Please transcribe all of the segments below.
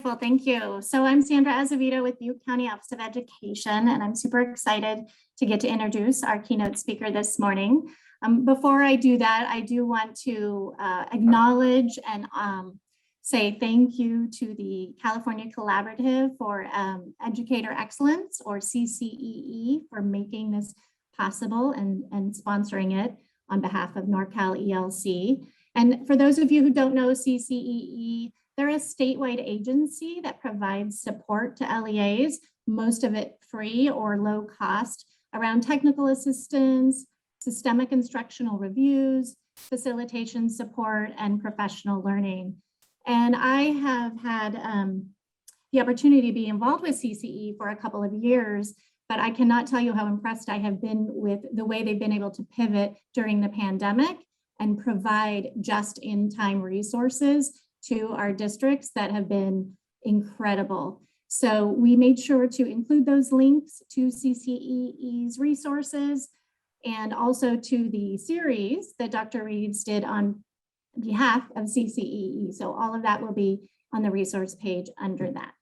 Well, thank you. So I'm Sandra Azevedo with Butte County Office of Education, and I'm super excited to get to introduce our keynote speaker this morning. Before I do that, I do want to acknowledge and say thank you to the California Collaborative for Educator Excellence, or CCEE, for making this possible and sponsoring it on behalf of NorCal ELC. And for those of you who don't know CCEE, they're a statewide agency that provides support to LEAs, most of it free or low cost, around technical assistance, systemic instructional reviews, facilitation support, and professional learning. And I have had the opportunity to be involved with CCE for a couple of years, but I cannot tell you how impressed I have been with the way they've been able to pivot during the pandemic and provide just-in-time resources to our districts that have been incredible. So we made sure to include those links to CCEE's resources and also to the series that Dr. Reeves did on behalf of CCEE. So all of that will be on the resource page under that.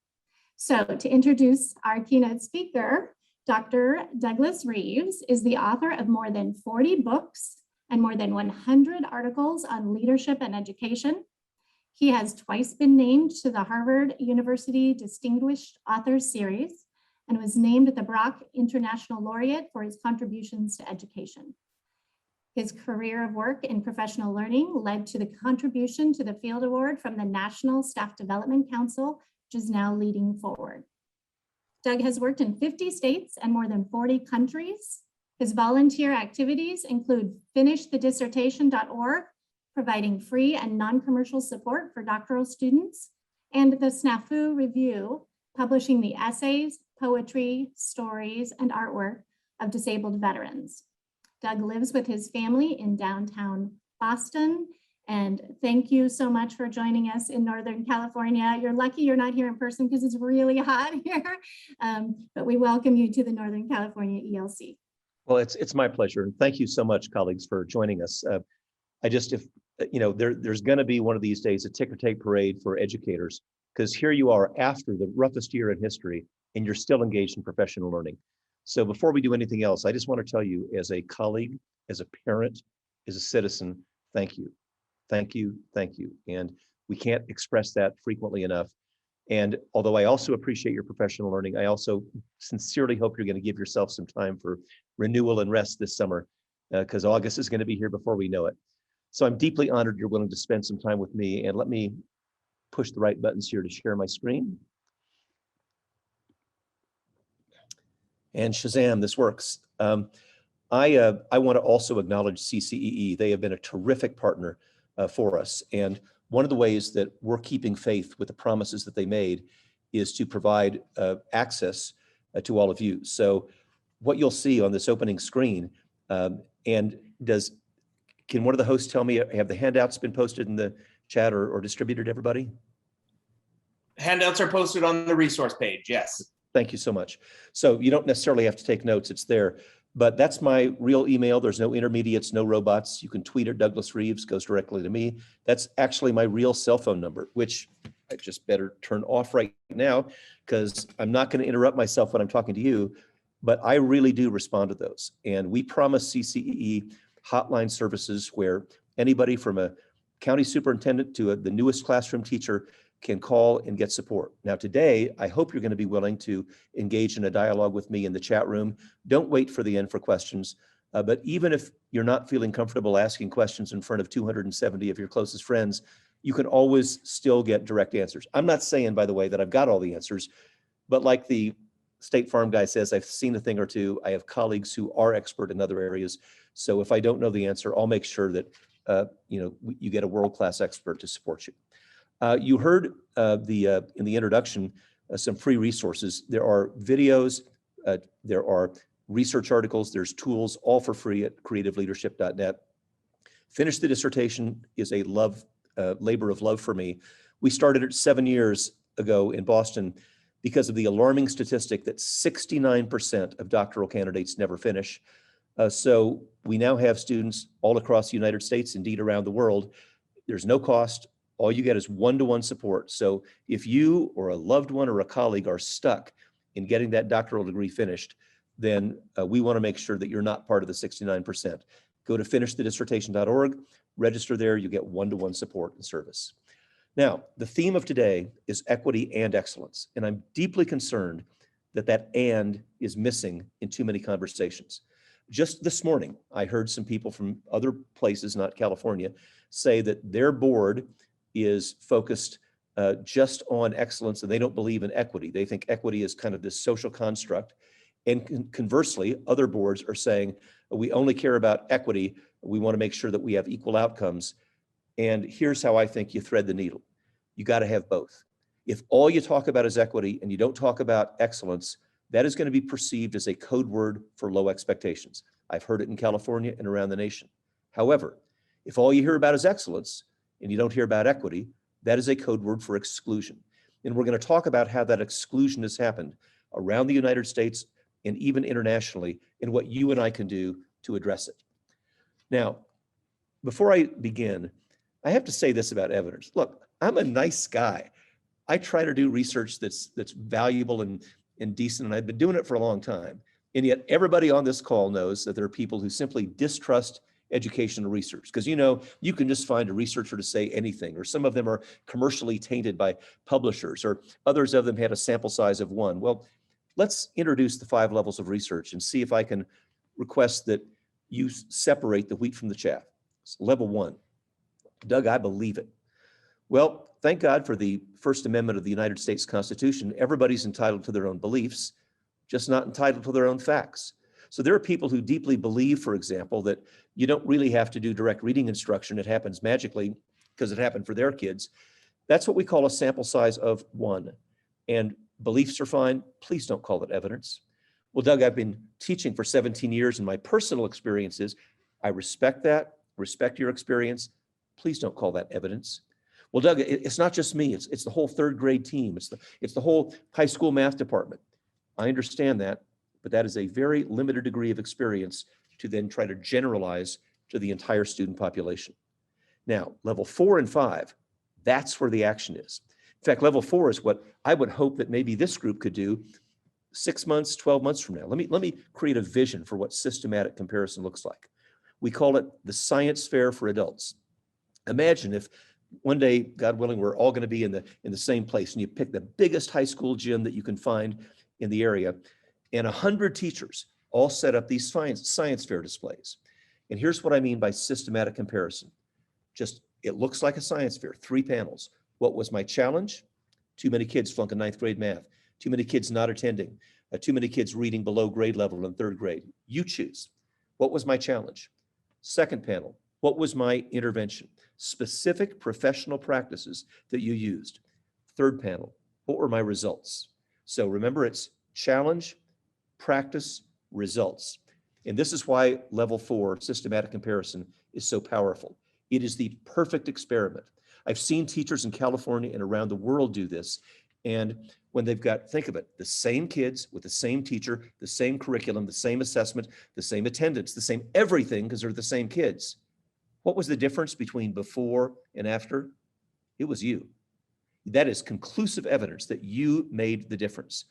So to introduce our keynote speaker, Dr. Douglas Reeves is the author of more than 40 books and more than 100 articles on leadership and education. He has twice been named to the Harvard University Distinguished Authors Series and was named the Brock International Laureate for his contributions to education. His career of work in professional learning led to the contribution to the Field Award from the National Staff Development Council, which is now leading forward. Doug has worked in 50 states and more than 40 countries. His volunteer activities include finishthedissertation.org, providing free and non-commercial support for doctoral students, and the SNAFU Review, publishing the essays, poetry, stories, and artwork of disabled veterans. Doug lives with his family in downtown Boston, and thank you so much for joining us in Northern California. You're lucky you're not here in person because it's really hot here, but we welcome you to the Northern California ELC. Well, it's my pleasure, and thank you so much, colleagues, for joining us. There's going to be one of these days a ticker tape parade for educators, because here you are after the roughest year in history, and you're still engaged in professional learning. So before we do anything else, I just want to tell you, as a colleague, as a parent, as a citizen, thank you, thank you, thank you. And we can't express that frequently enough. And although I also appreciate your professional learning, I also sincerely hope you're going to give yourself some time for renewal and rest this summer, because August is going to be here before we know it. So I'm deeply honored you're willing to spend some time with me, and let me push the right buttons here to share my screen. And Shazam, this works. I want to also acknowledge CCEE. They have been a terrific partner for us. And one of the ways that we're keeping faith with the promises that they made is to provide access to all of you. So what you'll see on this opening screen, can one of the hosts tell me, have the handouts been posted in the chat or distributed to everybody? Handouts are posted on the resource page, yes. Thank you so much. So you don't necessarily have to take notes, it's there. But that's my real email. There's no intermediates, no robots. You can tweet at Douglas Reeves, goes directly to me. That's actually my real cell phone number, which I just better turn off right now, because I'm not going to interrupt myself when I'm talking to you, but I really do respond to those. And we promise CCEE hotline services where anybody from a county superintendent to the newest classroom teacher can call and get support. Now today, I hope you're going to be willing to engage in a dialogue with me in the chat room. Don't wait for the end for questions, but even if you're not feeling comfortable asking questions in front of 270 of your closest friends, you can always still get direct answers. I'm not saying, by the way, that I've got all the answers, but like the State Farm guy says, I've seen a thing or two. I have colleagues who are expert in other areas. So if I don't know the answer, I'll make sure that you get a world-class expert to support you. You heard in the introduction some free resources. There are videos, there are research articles, there's tools, all for free at creativeleadership.net. Finish the Dissertation is a labor of love for me. We started it 7 years ago in Boston because of the alarming statistic that 69% of doctoral candidates never finish. So we now have students all across the United States, indeed around the world. There's no cost. all you get is one-to-one support. So if you or a loved one or a colleague are stuck in getting that doctoral degree finished, then we want to make sure that you're not part of the 69%. Go to finishthedissertation.org, register there, you get one-to-one support and service. Now, the theme of today is equity and excellence, and I'm deeply concerned that that "and" is missing in too many conversations. Just this morning, I heard some people from other places, not California, say that their board is focused just on excellence and they don't believe in equity. They think equity is kind of this social construct. And conversely, other boards are saying, we only care about equity. We want to make sure that we have equal outcomes. And here's how I think you thread the needle. You got to have both. If all you talk about is equity and you don't talk about excellence, that is going to be perceived as a code word for low expectations. I've heard it in California and around the nation. However, if all you hear about is excellence and you don't hear about equity, that is a code word for exclusion. And we're going to talk about how that exclusion has happened around the United States and even internationally, and what you and I can do to address it. Now, before I begin, I have to say this about evidence. Look, I'm a nice guy. I try to do research that's valuable and decent, and I've been doing it for a long time. And yet everybody on this call knows that there are people who simply distrust educational research, because you can just find a researcher to say anything, or some of them are commercially tainted by publishers, or others of them had a sample size of 1. Well, let's introduce the 5 levels of research and see if I can request that you separate the wheat from the chaff. So level 1, Doug, I believe it. Well, thank God for the First Amendment of the United States Constitution. Everybody's entitled to their own beliefs, just not entitled to their own facts. So there are people who deeply believe, for example, that you don't really have to do direct reading instruction. It happens magically because it happened for their kids. That's what we call a sample size of 1. And beliefs are fine. Please don't call it evidence. Well, Doug, I've been teaching for 17 years, and my personal experience is I respect that, respect your experience. Please don't call that evidence. Well, Doug, it's not just me. It's the whole 3rd grade team. It's the whole high school math department. I understand that, but that is a very limited degree of experience to then try to generalize to the entire student population. Now, level 4 and 5, that's where the action is. In fact, level 4 is what I would hope that maybe this group could do 6 months, 12 months from now. Let me create a vision for what systematic comparison looks like. We call it the science fair for adults. Imagine if one day, God willing, we're all going to be in the same place, and you pick the biggest high school gym that you can find in the area, and 100 teachers all set up these science fair displays. And here's what I mean by systematic comparison. Just, it looks like a science fair, 3 panels. What was my challenge? Too many kids flunking 9th grade math. Too many kids not attending. Too many kids reading below grade level in 3rd grade. You choose. What was my challenge? Second panel, what was my intervention? Specific professional practices that you used. Third panel, what were my results? So remember, it's challenge, practice, results. And this is why level 4, systematic comparison, is so powerful. It is the perfect experiment. I've seen teachers in California and around the world do this. And when they've got, think of it, the same kids with the same teacher, the same curriculum, the same assessment, the same attendance, the same everything, because they're the same kids. What was the difference between before and after? It was you. That is conclusive evidence that you made the difference.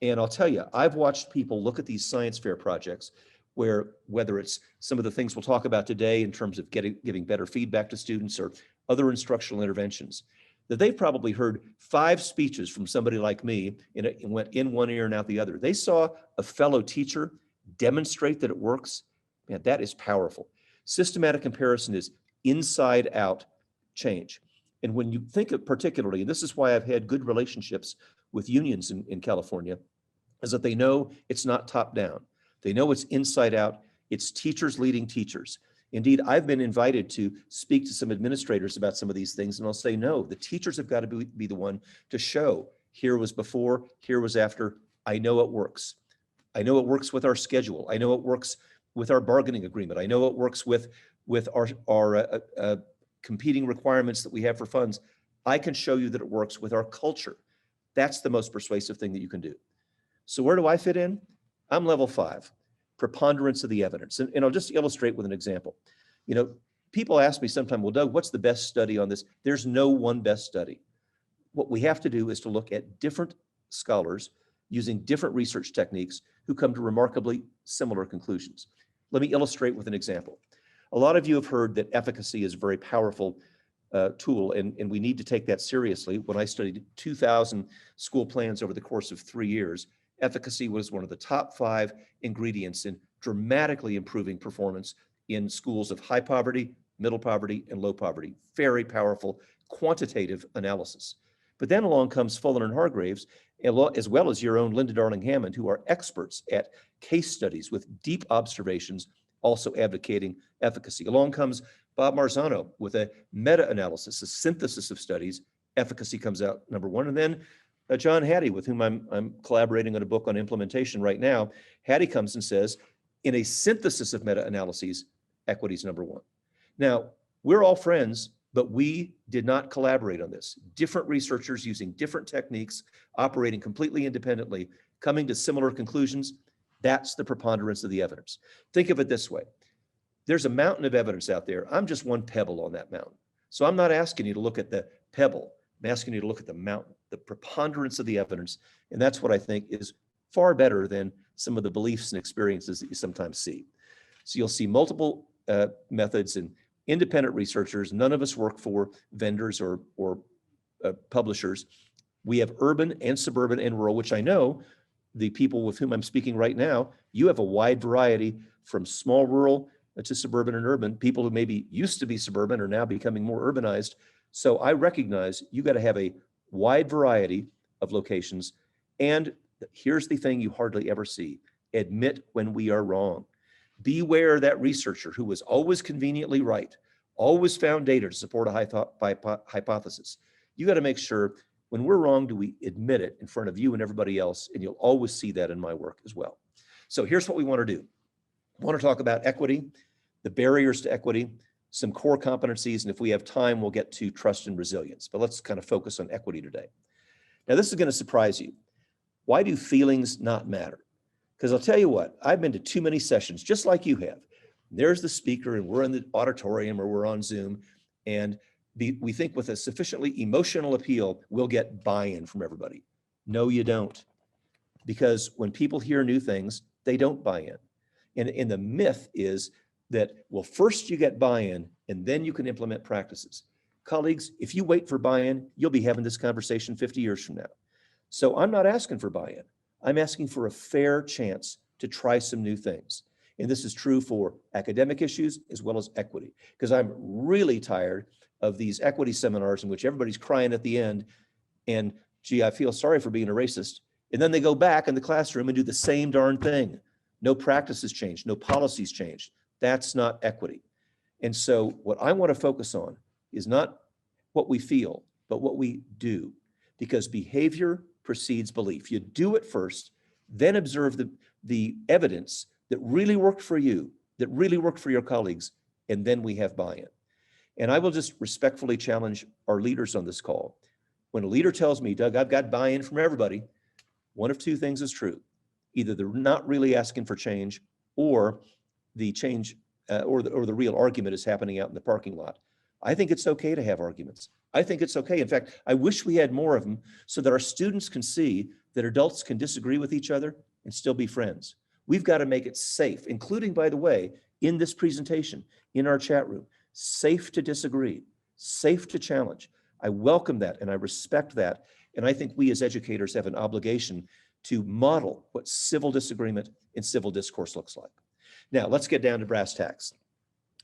And I'll tell you, I've watched people look at these science fair projects where, whether it's some of the things we'll talk about today in terms of giving better feedback to students or other instructional interventions, that they've probably heard 5 speeches from somebody like me and it went in one ear and out the other. They saw a fellow teacher demonstrate that it works. Man, that is powerful. Systematic comparison is inside out change. And when you think of particularly, and this is why I've had good relationships with unions in California, is that they know it's not top down. They know it's inside out. It's teachers leading teachers. Indeed, I've been invited to speak to some administrators about some of these things, and I'll say, no, the teachers have got to be the one to show, here was before, here was after. I know it works. I know it works with our schedule. I know it works with our bargaining agreement. I know it works with our competing requirements that we have for funds. I can show you that it works with our culture. That's the most persuasive thing that you can do. So where do I fit in? I'm level 5, preponderance of the evidence. And I'll just illustrate with an example. people ask me sometimes, well, Doug, what's the best study on this? There's no one best study. What we have to do is to look at different scholars using different research techniques who come to remarkably similar conclusions. Let me illustrate with an example. A lot of you have heard that efficacy is a very powerful tool, and we need to take that seriously. When I studied 2,000 school plans over the course of 3 years, efficacy was one of the top 5 ingredients in dramatically improving performance in schools of high poverty, middle poverty, and low poverty. Very powerful quantitative analysis. But then along comes Fuller and Hargraves, as well as your own Linda Darling Hammond, who are experts at case studies with deep observations, also advocating efficacy. Along comes Bob Marzano with a meta-analysis, a synthesis of studies. Efficacy comes out number 1. And then John Hattie, with whom I'm collaborating on a book on implementation right now. Hattie comes and says, in a synthesis of meta-analyses, equity is number 1. Now, we're all friends, but we did not collaborate on this. Different researchers using different techniques, operating completely independently, coming to similar conclusions. That's the preponderance of the evidence. Think of it this way. There's a mountain of evidence out there. I'm just one pebble on that mountain. So I'm not asking you to look at the pebble. I'm asking you to look at the mountain, the preponderance of the evidence. And that's what I think is far better than some of the beliefs and experiences that you sometimes see. So you'll see multiple methods and independent researchers. None of us work for vendors or publishers. We have urban and suburban and rural, which I know the people with whom I'm speaking right now, you have a wide variety from small rural to suburban and urban. People who maybe used to be suburban are now becoming more urbanized. So I recognize you got to have a wide variety of locations. And here's the thing you hardly ever see: admit when we are wrong. Beware that researcher who was always conveniently right, always found data to support a hypothesis. You got to make sure when we're wrong, do we admit it in front of you and everybody else? And you'll always see that in my work as well. So here's what we want to do. I want to talk about equity, the barriers to equity, some core competencies, and if we have time, we'll get to trust and resilience. But let's kind of focus on equity today. Now, this is going to surprise you. Why do feelings not matter? Because I'll tell you what, I've been to too many sessions, just like you have. There's the speaker, and we're in the auditorium or we're on Zoom, and we think with a sufficiently emotional appeal, we'll get buy-in from everybody. No, you don't. Because when people hear new things, they don't buy in. And the myth is that, well, first you get buy-in, and then you can implement practices. Colleagues, if you wait for buy-in, you'll be having this conversation 50 years from now. So I'm not asking for buy-in. I'm asking for a fair chance to try some new things. And this is true for academic issues as well as equity, because I'm really tired of these equity seminars in which everybody's crying at the end and, gee, I feel sorry for being a racist. And then they go back in the classroom and do the same darn thing. No practices changed, no policies changed. That's not equity. And so what I want to focus on is not what we feel, but what we do, because behavior precedes belief. You do it first, then observe the evidence that really worked for you, that really worked for your colleagues, and then we have buy-in. And I will just respectfully challenge our leaders on this call. When a leader tells me, Doug, I've got buy-in from everybody, one of two things is true. Either they're not really asking for change, or the change or the real argument is happening out in the parking lot. I think it's okay to have arguments. I think it's okay. In fact, I wish we had more of them so that our students can see that adults can disagree with each other and still be friends. We've got to make it safe, including, by the way, in this presentation, in our chat room, safe to disagree, safe to challenge. I welcome that and I respect that. And I think we as educators have an obligation to model what civil disagreement and civil discourse looks like. Now, let's get down to brass tacks.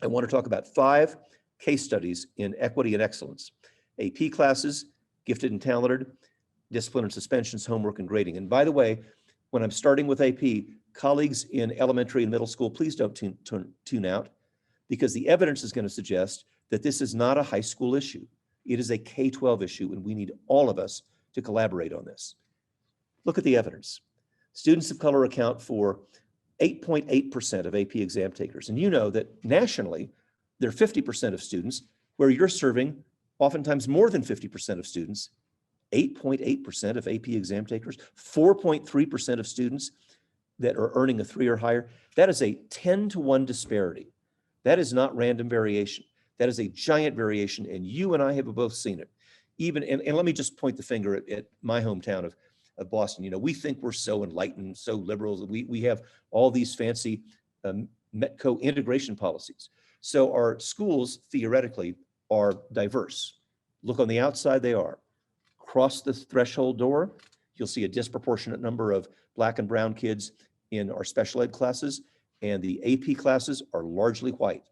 I want to talk about 5 case studies in equity and excellence. AP classes, gifted and talented, discipline and suspensions, homework and grading. And by the way, when I'm starting with AP, colleagues in elementary and middle school, please don't tune out, because the evidence is going to suggest that this is not a high school issue. It is a K-12 issue, and we need all of us to collaborate on this. Look at the evidence. Students of color account for 8.8% of AP exam takers. And you know that nationally, there are 50% of students where you're serving oftentimes more than 50% of students. 8.8% of AP exam takers, 4.3% of students that are earning a 3 or higher. That is a 10-to-1 disparity. That is not random variation. That is a giant variation, and you and I have both seen it. Even, and let me just point the finger at my hometown of Boston. You know, we think we're so enlightened, so liberal. We have all these fancy Metco integration policies. So our schools theoretically are diverse. Look on the outside, they are. Cross the threshold door, you'll see a disproportionate number of Black and brown kids in our special ed classes, and the AP classes are largely white.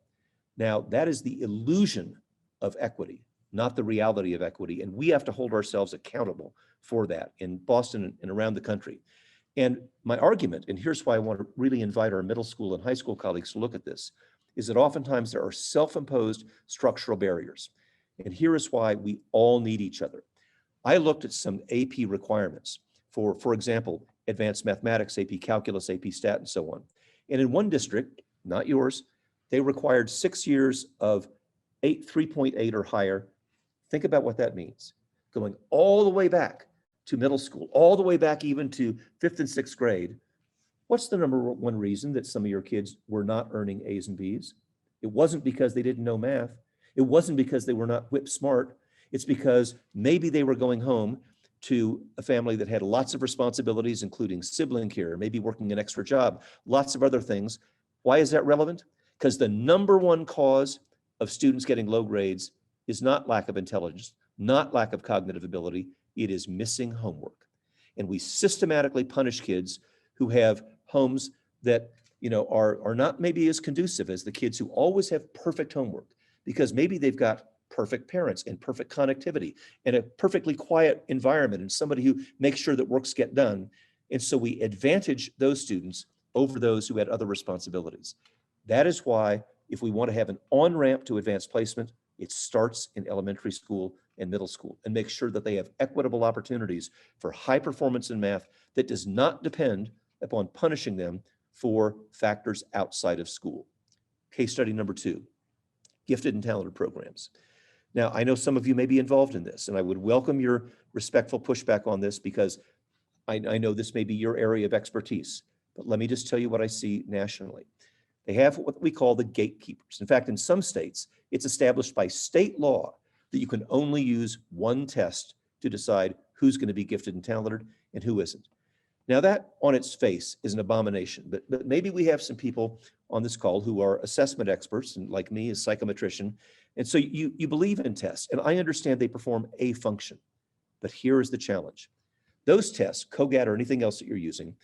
Now, that is the illusion of equity, not the reality of equity. And we have to hold ourselves accountable for that in Boston and around the country. And my argument, and here's why I want to really invite our middle school and high school colleagues to look at this, is that oftentimes there are self-imposed structural barriers. And here is why we all need each other. I looked at some AP requirements for example, advanced mathematics, AP calculus, AP stat, and so on. And in one district, not yours, they required 6 years of 3.8 or higher. Think about what that means. Going all the way back to middle school, all the way back even to 5th and 6th grade. What's the number one reason that some of your kids were not earning A's and B's? It wasn't because they didn't know math. It wasn't because they were not whip smart. It's because maybe they were going home to a family that had lots of responsibilities, including sibling care, maybe working an extra job, lots of other things. Why is that relevant? Because the number one cause of students getting low grades is not lack of intelligence, not lack of cognitive ability, it is missing homework. And we systematically punish kids who have homes that, you know, are not maybe as conducive as the kids who always have perfect homework, because maybe they've got perfect parents and perfect connectivity and a perfectly quiet environment and somebody who makes sure that works get done. And so we advantage those students over those who had other responsibilities. That is why if we want to have an on-ramp to advanced placement, it starts in elementary school and middle school, and make sure that they have equitable opportunities for high performance in math that does not depend upon punishing them for factors outside of school. Case study number 2, gifted and talented programs. Now, I know some of you may be involved in this, and I would welcome your respectful pushback on this because I know this may be your area of expertise, but let me just tell you what I see nationally. They have what we call the gatekeepers. In fact, in some states, it's established by state law that you can only use one test to decide who's going to be gifted and talented and who isn't. Now that on its face is an abomination, but maybe we have some people on this call who are assessment experts, and like me, as psychometrician, and so you believe in tests, and I understand they perform a function, but here is the challenge. Those tests, COGAT or anything else that you're using,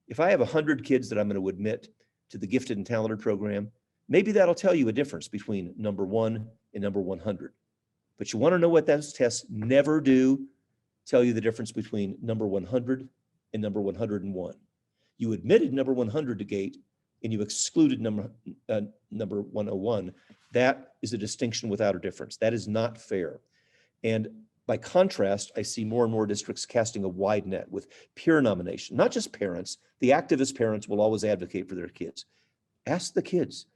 if I have 100 kids that I'm going to admit to the gifted and talented program, maybe that'll tell you a difference between number 1 and number 100. But you want to know what those tests never do? Tell you the difference between number 100 and number 101. You admitted number 100 to GATE and you excluded number 101. That is a distinction without a difference. That is not fair. And by contrast, I see more and more districts casting a wide net with peer nomination, not just parents. The activist parents will always advocate for their kids. Ask the kids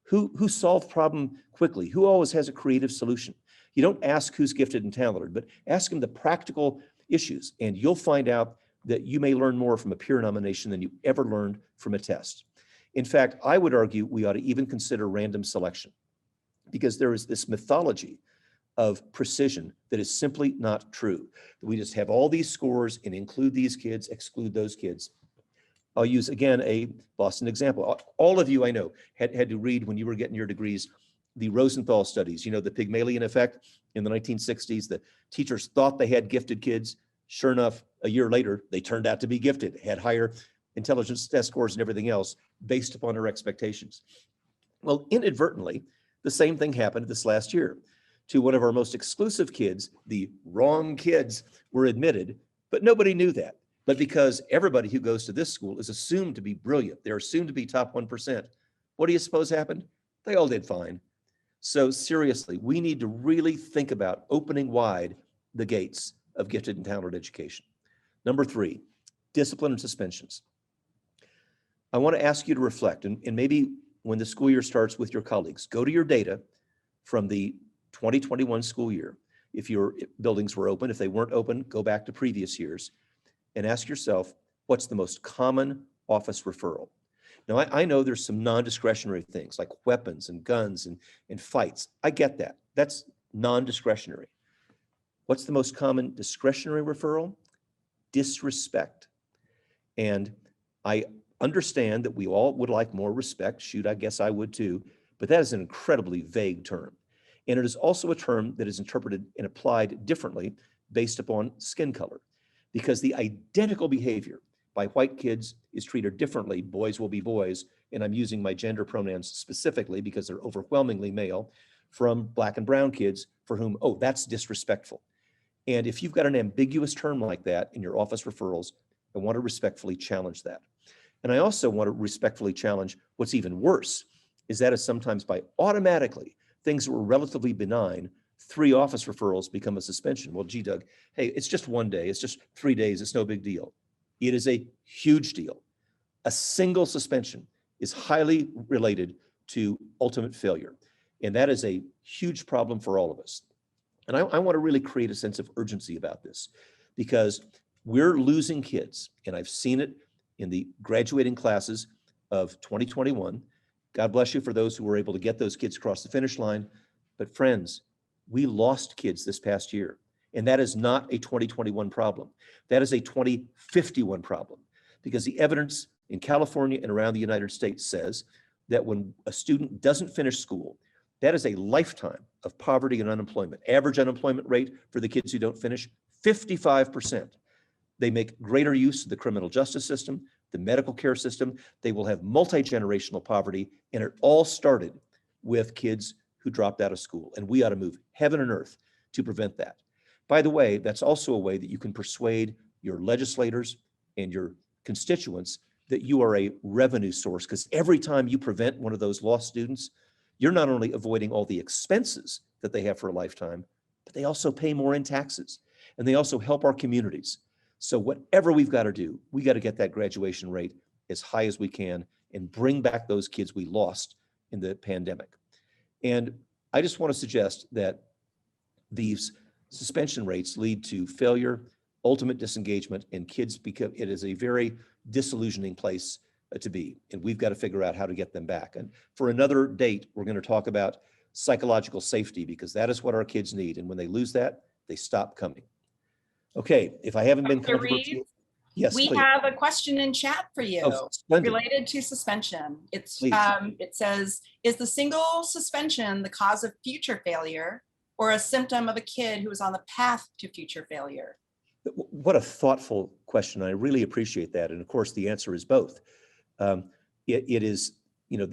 who solve problem quickly, who always has a creative solution. You don't ask who's gifted and talented, but ask them the practical issues, and you'll find out that you may learn more from a peer nomination than you ever learned from a test. In fact, I would argue we ought to even consider random selection, because there is this mythology of precision that is simply not true. We just have all these scores and include these kids, exclude those kids. I'll use, again, a Boston example. All of you I know had to read when you were getting your degrees, the Rosenthal studies, you know, the Pygmalion effect in the 1960s. The teachers thought they had gifted kids. Sure enough, a year later, they turned out to be gifted, had higher intelligence test scores and everything else based upon our expectations. Well, inadvertently, the same thing happened this last year. To one of our most exclusive kids, the wrong kids were admitted, but nobody knew that. But because everybody who goes to this school is assumed to be brilliant, they're assumed to be top 1%. What do you suppose happened? They all did fine. So seriously, we need to really think about opening wide the gates of gifted and talented education. Number 3, discipline and suspensions. I want to ask you to reflect, and maybe when the school year starts with your colleagues, go to your data from the 2021 school year. If your buildings were open, if they weren't open, go back to previous years and ask yourself, what's the most common office referral? Now, I know there's some non-discretionary things like weapons and guns and fights. I get that. That's non-discretionary. What's the most common discretionary referral? Disrespect. And I understand that we all would like more respect. Shoot, I guess I would too. But that is an incredibly vague term. And it is also a term that is interpreted and applied differently based upon skin color, because the identical behavior by white kids is treated differently. Boys will be boys, and I'm using my gender pronouns specifically because they're overwhelmingly male, from black and brown kids for whom, oh, that's disrespectful. And if you've got an ambiguous term like that in your office referrals, I want to respectfully challenge that. And I also want to respectfully challenge what's even worse, is that is sometimes by automatically things that were relatively benign, 3 office referrals become a suspension. Well, gee, Doug, hey, it's just 1 day, it's just 3 days, it's no big deal. It is a huge deal. A single suspension is highly related to ultimate failure. And that is a huge problem for all of us. And I want to really create a sense of urgency about this, because we're losing kids. And I've seen it in the graduating classes of 2021. God bless you for those who were able to get those kids across the finish line. But friends, we lost kids this past year. And that is not a 2021 problem. That is a 2051 problem, because the evidence in California and around the United States says that when a student doesn't finish school, that is a lifetime of poverty and unemployment. Average unemployment rate for the kids who don't finish, 55%. They make greater use of the criminal justice system, the medical care system. They will have multi-generational poverty, and it all started with kids who dropped out of school. And we ought to move heaven and earth to prevent that. By the way, that's also a way that you can persuade your legislators and your constituents that you are a revenue source, because every time you prevent one of those lost students, you're not only avoiding all the expenses that they have for a lifetime, but they also pay more in taxes, and they also help our communities. So whatever we've got to do, we got to get that graduation rate as high as we can and bring back those kids we lost in the pandemic. And I just want to suggest that these suspension rates lead to failure, ultimate disengagement, and kids become, it is a very disillusioning place to be. And we've got to figure out how to get them back. And for another date, we're going to talk about psychological safety, because that is what our kids need. And when they lose that, they stop coming. Okay, if I haven't been Dr. controversial. Reeves, Yes, we please. have a question in chat for you Splendid. related to suspension. It's Please. it says, is the single suspension the cause of future failure or a symptom of a kid who is on the path to future failure? What a thoughtful question. I really appreciate that. And of course, the answer is both. It is, you know,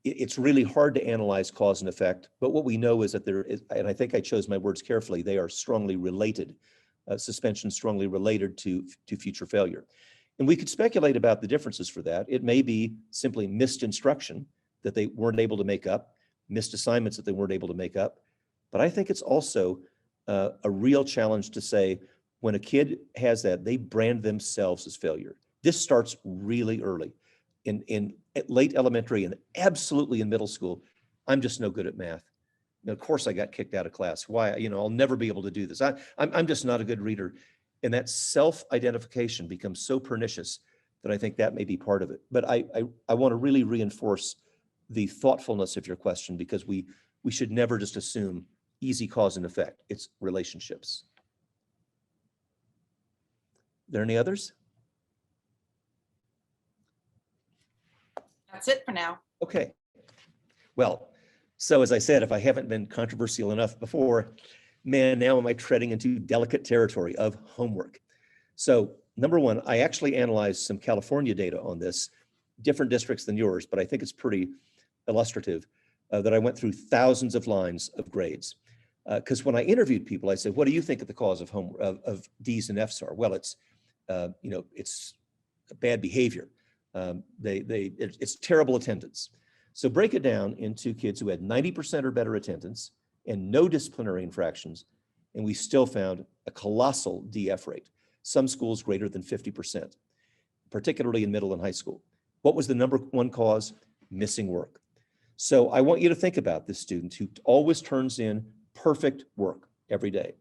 it's really hard to analyze cause and effect, but what we know is that there is, and I think I chose my words carefully, they are strongly related. Suspension strongly related to future failure. And we could speculate about the differences for that. It may be simply missed instruction that they weren't able to make up, missed assignments that they weren't able to make up. But I think it's also a real challenge to say, when a kid has that, they brand themselves as failure. This starts really early in late elementary and absolutely in middle school. I'm just no good at math. And of course, I got kicked out of class. Why? You know, I'll never be able to do this. I'm just not a good reader. And that self-identification becomes so pernicious that I think that may be part of it. But I want to really reinforce the thoughtfulness of your question, because we should never just assume easy cause and effect. It's relationships. Are there any others? That's it for now. Okay. Well, so as I said, if I haven't been controversial enough before, man, now am I treading into delicate territory of homework. So number one, I actually analyzed some California data on this, different districts than yours, but I think it's pretty illustrative that I went through thousands of lines of grades. Because when I interviewed people, I said, what do you think of the cause of D's and F's are? Well, it's, you know, it's bad behavior. It's terrible attendance. So break it down into kids who had 90% or better attendance and no disciplinary infractions, and we still found a colossal DF rate. Some schools greater than 50%, particularly in middle and high school. What was the number one cause? Missing work. So I want you to think about this student who always turns in perfect work every day.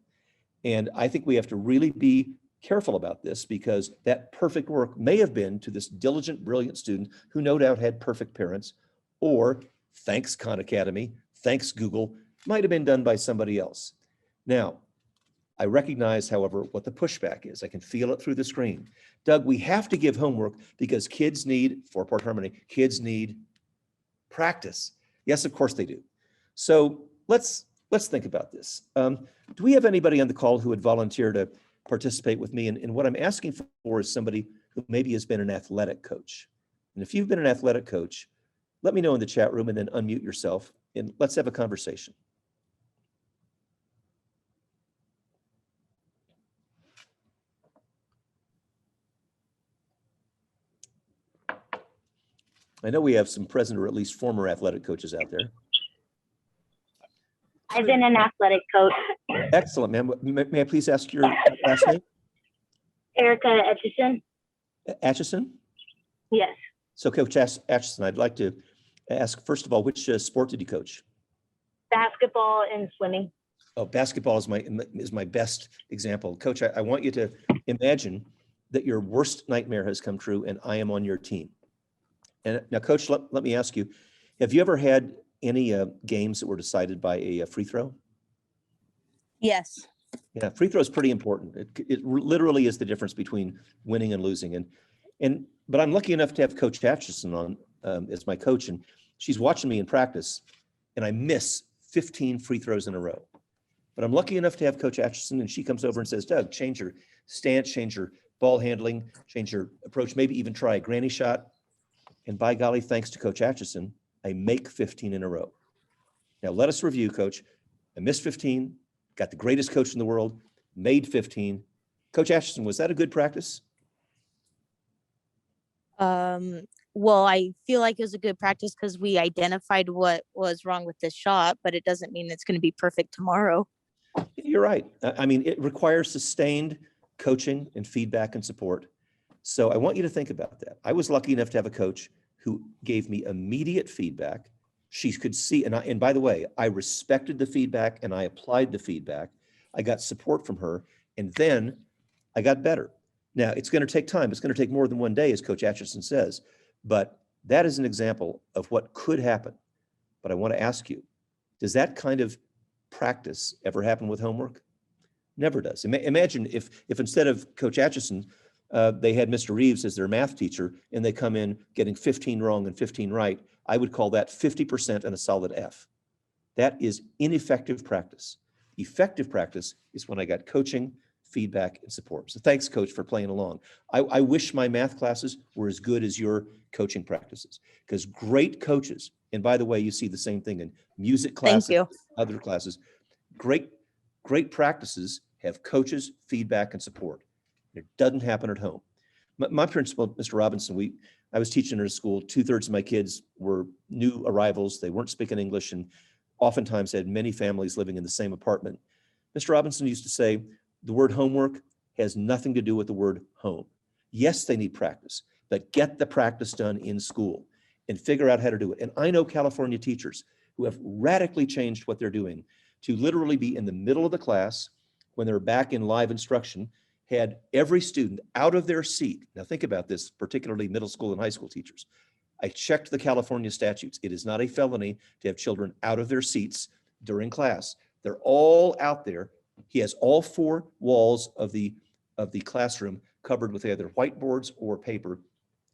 And I think we have to really be careful about this because that perfect work may have been to this diligent, brilliant student who no doubt had perfect parents, or thanks Khan Academy, thanks Google, might have been done by somebody else. Now, I recognize, however, what the pushback is. I can feel it through the screen. Doug, we have to give homework because kids need, four-part harmony, kids need practice. Yes, of course they do. So let's think about this. Do we have anybody on the call who would volunteer to participate with me? And what I'm asking for is somebody who maybe has been an athletic coach. And if you've been an athletic coach, let me know in the chat room and then unmute yourself and let's have a conversation. I know we have some present or at least former athletic coaches out there. I've been an athletic coach. Excellent, ma'am. May I please ask your last name? Erica Etchison. Atchison? Yes. So Coach Atchison, I'd like to ask, first of all, which sport did you coach? Basketball and swimming. Oh, basketball is my best example. Coach, I want you to imagine that your worst nightmare has come true and I am on your team. And now, Coach, let me ask you, have you ever had any games that were decided by a free throw? Yes. Yeah, free throw is pretty important. It literally is the difference between winning and losing. But I'm lucky enough to have Coach Atchison on as my coach, and she's watching me in practice, and I miss 15 free throws in a row. But I'm lucky enough to have Coach Atchison, and she comes over and says, Doug, change your stance, change your ball handling, change your approach, maybe even try a granny shot. And by golly, thanks to Coach Atchison, I make 15 in a row. Now let us review, Coach. I missed 15, got the greatest coach in the world, made 15. Coach Atchison, was that a good practice? Well, I feel like it was a good practice because we identified what was wrong with this shot, but it doesn't mean it's going to be perfect tomorrow. You're right. I mean, it requires sustained coaching and feedback and support. So I want you to think about that. I was lucky enough to have a coach who gave me immediate feedback. She could see, and by the way, I respected the feedback and I applied the feedback. I got support from her, and then I got better. Now, it's going to take time. It's going to take more than one day, as Coach Atchison says, but that is an example of what could happen. But I want to ask you, does that kind of practice ever happen with homework? Never does. Imagine if instead of Coach Atchison, they had Mr. Reeves as their math teacher, and they come in getting 15 wrong and 15 right. I would call that 50% and a solid F. That is ineffective practice. Effective practice is when I got coaching, feedback, and support. So thanks, Coach, for playing along. I wish my math classes were as good as your coaching practices, because great coaches, and by the way, you see the same thing in music classes, Thank you. other classes, great practices have coaches, feedback, and support. It doesn't happen at home. My principal, Mr. Robinson, I was teaching at a school, 2/3 of my kids were new arrivals. They weren't speaking English and oftentimes had many families living in the same apartment. Mr. Robinson used to say, the word homework has nothing to do with the word home. Yes, they need practice, but get the practice done in school and figure out how to do it. And I know California teachers who have radically changed what they're doing to literally be in the middle of the class when they're back in live instruction, had every student out of their seat. Now think about this, particularly middle school and high school teachers. I checked the California statutes. It is not a felony to have children out of their seats during class. They're all out there. He has all 4 walls of the classroom covered with either whiteboards or paper.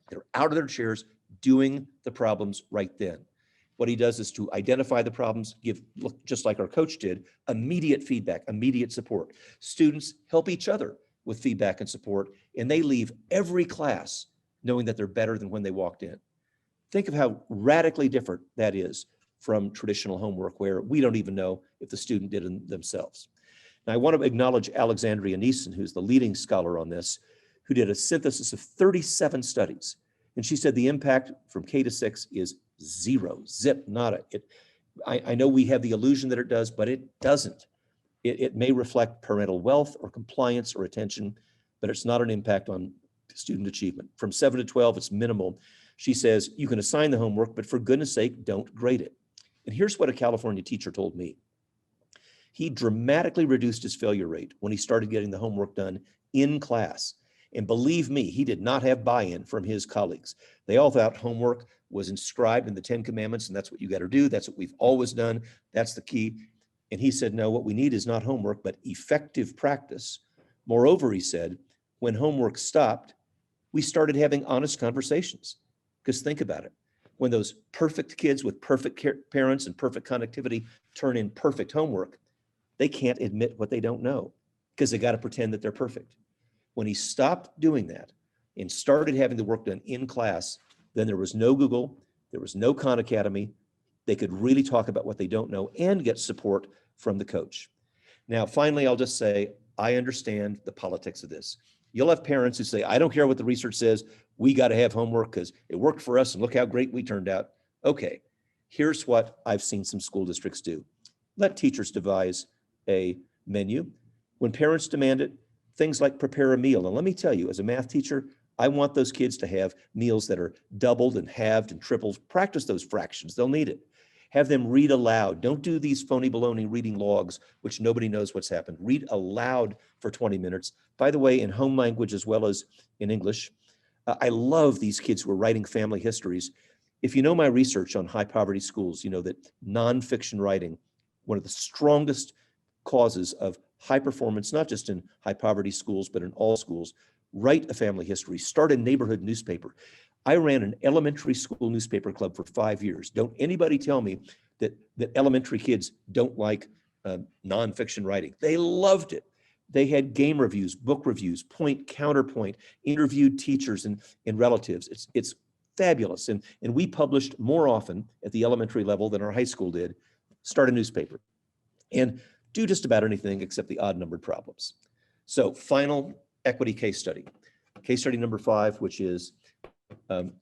They're out of their chairs doing the problems right then. What he does is to identify the problems, look, just like our coach did, immediate feedback, immediate support. Students help each other with feedback and support, and they leave every class knowing that they're better than when they walked in. Think of how radically different that is from traditional homework where we don't even know if the student did it themselves. Now, I want to acknowledge Alexandria Neeson, who's the leading scholar on this, who did a synthesis of 37 studies. And she said the impact from K to 6 is zero, zip, nada. I know we have the illusion that it does, but it doesn't. It may reflect parental wealth or compliance or attention, but it's not an impact on student achievement. From 7 to 12, it's minimal. She says, you can assign the homework, but for goodness sake, don't grade it. And here's what a California teacher told me. He dramatically reduced his failure rate when he started getting the homework done in class. And believe me, he did not have buy-in from his colleagues. They all thought homework was inscribed in the 10 Commandments, and that's what you got to do. That's what we've always done. That's the key. And he said, no, what we need is not homework, but effective practice. Moreover, he said, when homework stopped, we started having honest conversations. Because think about it. When those perfect kids with perfect parents and perfect connectivity turn in perfect homework, they can't admit what they don't know because they got to pretend that they're perfect. When he stopped doing that and started having the work done in class, then there was no Google, there was no Khan Academy. They could really talk about what they don't know and get support from the coach. Now, finally, I'll just say, I understand the politics of this. You'll have parents who say, I don't care what the research says, we got to have homework because it worked for us and look how great we turned out. Okay, here's what I've seen some school districts do. Let teachers devise a menu. When parents demand it, things like prepare a meal. And let me tell you, as a math teacher, I want those kids to have meals that are doubled and halved and tripled. Practice those fractions, they'll need it. Have them read aloud. Don't do these phony baloney reading logs, which nobody knows what's happened. Read aloud for 20 minutes. By the way, in home language as well as in English. I love these kids who are writing family histories. If you know my research on high poverty schools, you know that nonfiction writing, one of the strongest causes of high performance, not just in high poverty schools, but in all schools. Write a family history, start a neighborhood newspaper. I ran an elementary school newspaper club for 5 years. Don't anybody tell me that elementary kids don't like nonfiction writing. They loved it. They had game reviews, book reviews, point, counterpoint, interviewed teachers and relatives. It's fabulous. And we published more often at the elementary level than our high school did. Start a newspaper and do just about anything except the odd numbered problems. So final equity case study number 5, which is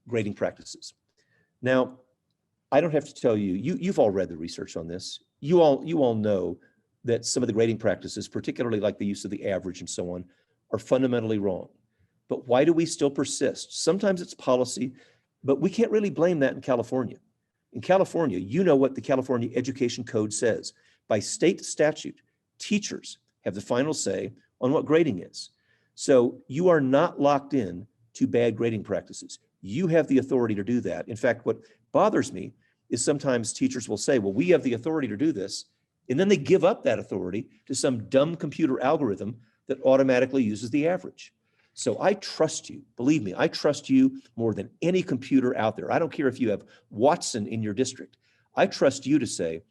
grading practices. Now, I don't have to tell you, you've all read the research on this. You all know that some of the grading practices, particularly like the use of the average and so on, are fundamentally wrong. But why do we still persist? Sometimes it's policy, but we can't really blame that in California. In California, you know what the California Education Code says. By state statute, teachers have the final say on what grading is. So you are not locked in to bad grading practices. You have the authority to do that. In fact, what bothers me is sometimes teachers will say, well, we have the authority to do this, and then they give up that authority to some dumb computer algorithm that automatically uses the average. So I trust you, believe me, I trust you more than any computer out there. I don't care if you have Watson in your district. I trust you to say,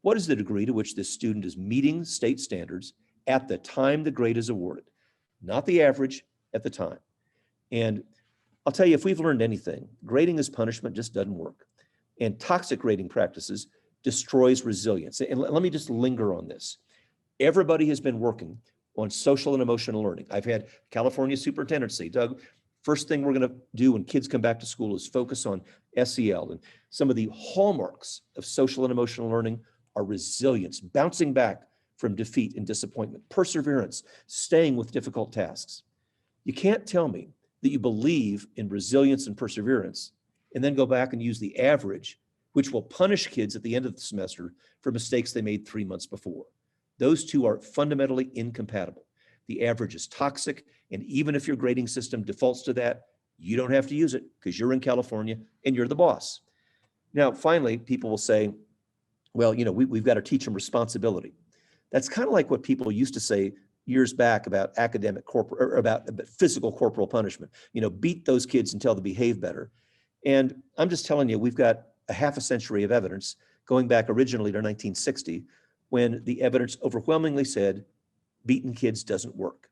what is the degree to which this student is meeting state standards at the time the grade is awarded? Not the average, at the time. And I'll tell you, if we've learned anything, grading as punishment just doesn't work. And toxic grading practices destroys resilience. And let me just linger on this. Everybody has been working on social and emotional learning. I've had California superintendents say, Doug, first thing we're going to do when kids come back to school is focus on SEL. And some of the hallmarks of social and emotional learning are resilience, bouncing back from defeat and disappointment, perseverance, staying with difficult tasks. You can't tell me that you believe in resilience and perseverance and then go back and use the average, which will punish kids at the end of the semester for mistakes they made 3 months before. Those two are fundamentally incompatible. The average is toxic, and even if your grading system defaults to that, you don't have to use it because you're in California and you're the boss. Now, finally, people will say, well, you know, we've got to teach them responsibility. That's kind of like what people used to say years back about academic or about physical corporal punishment. You know, beat those kids until they behave better. And I'm just telling you, we've got a half a century of evidence going back originally to 1960, when the evidence overwhelmingly said beating kids doesn't work.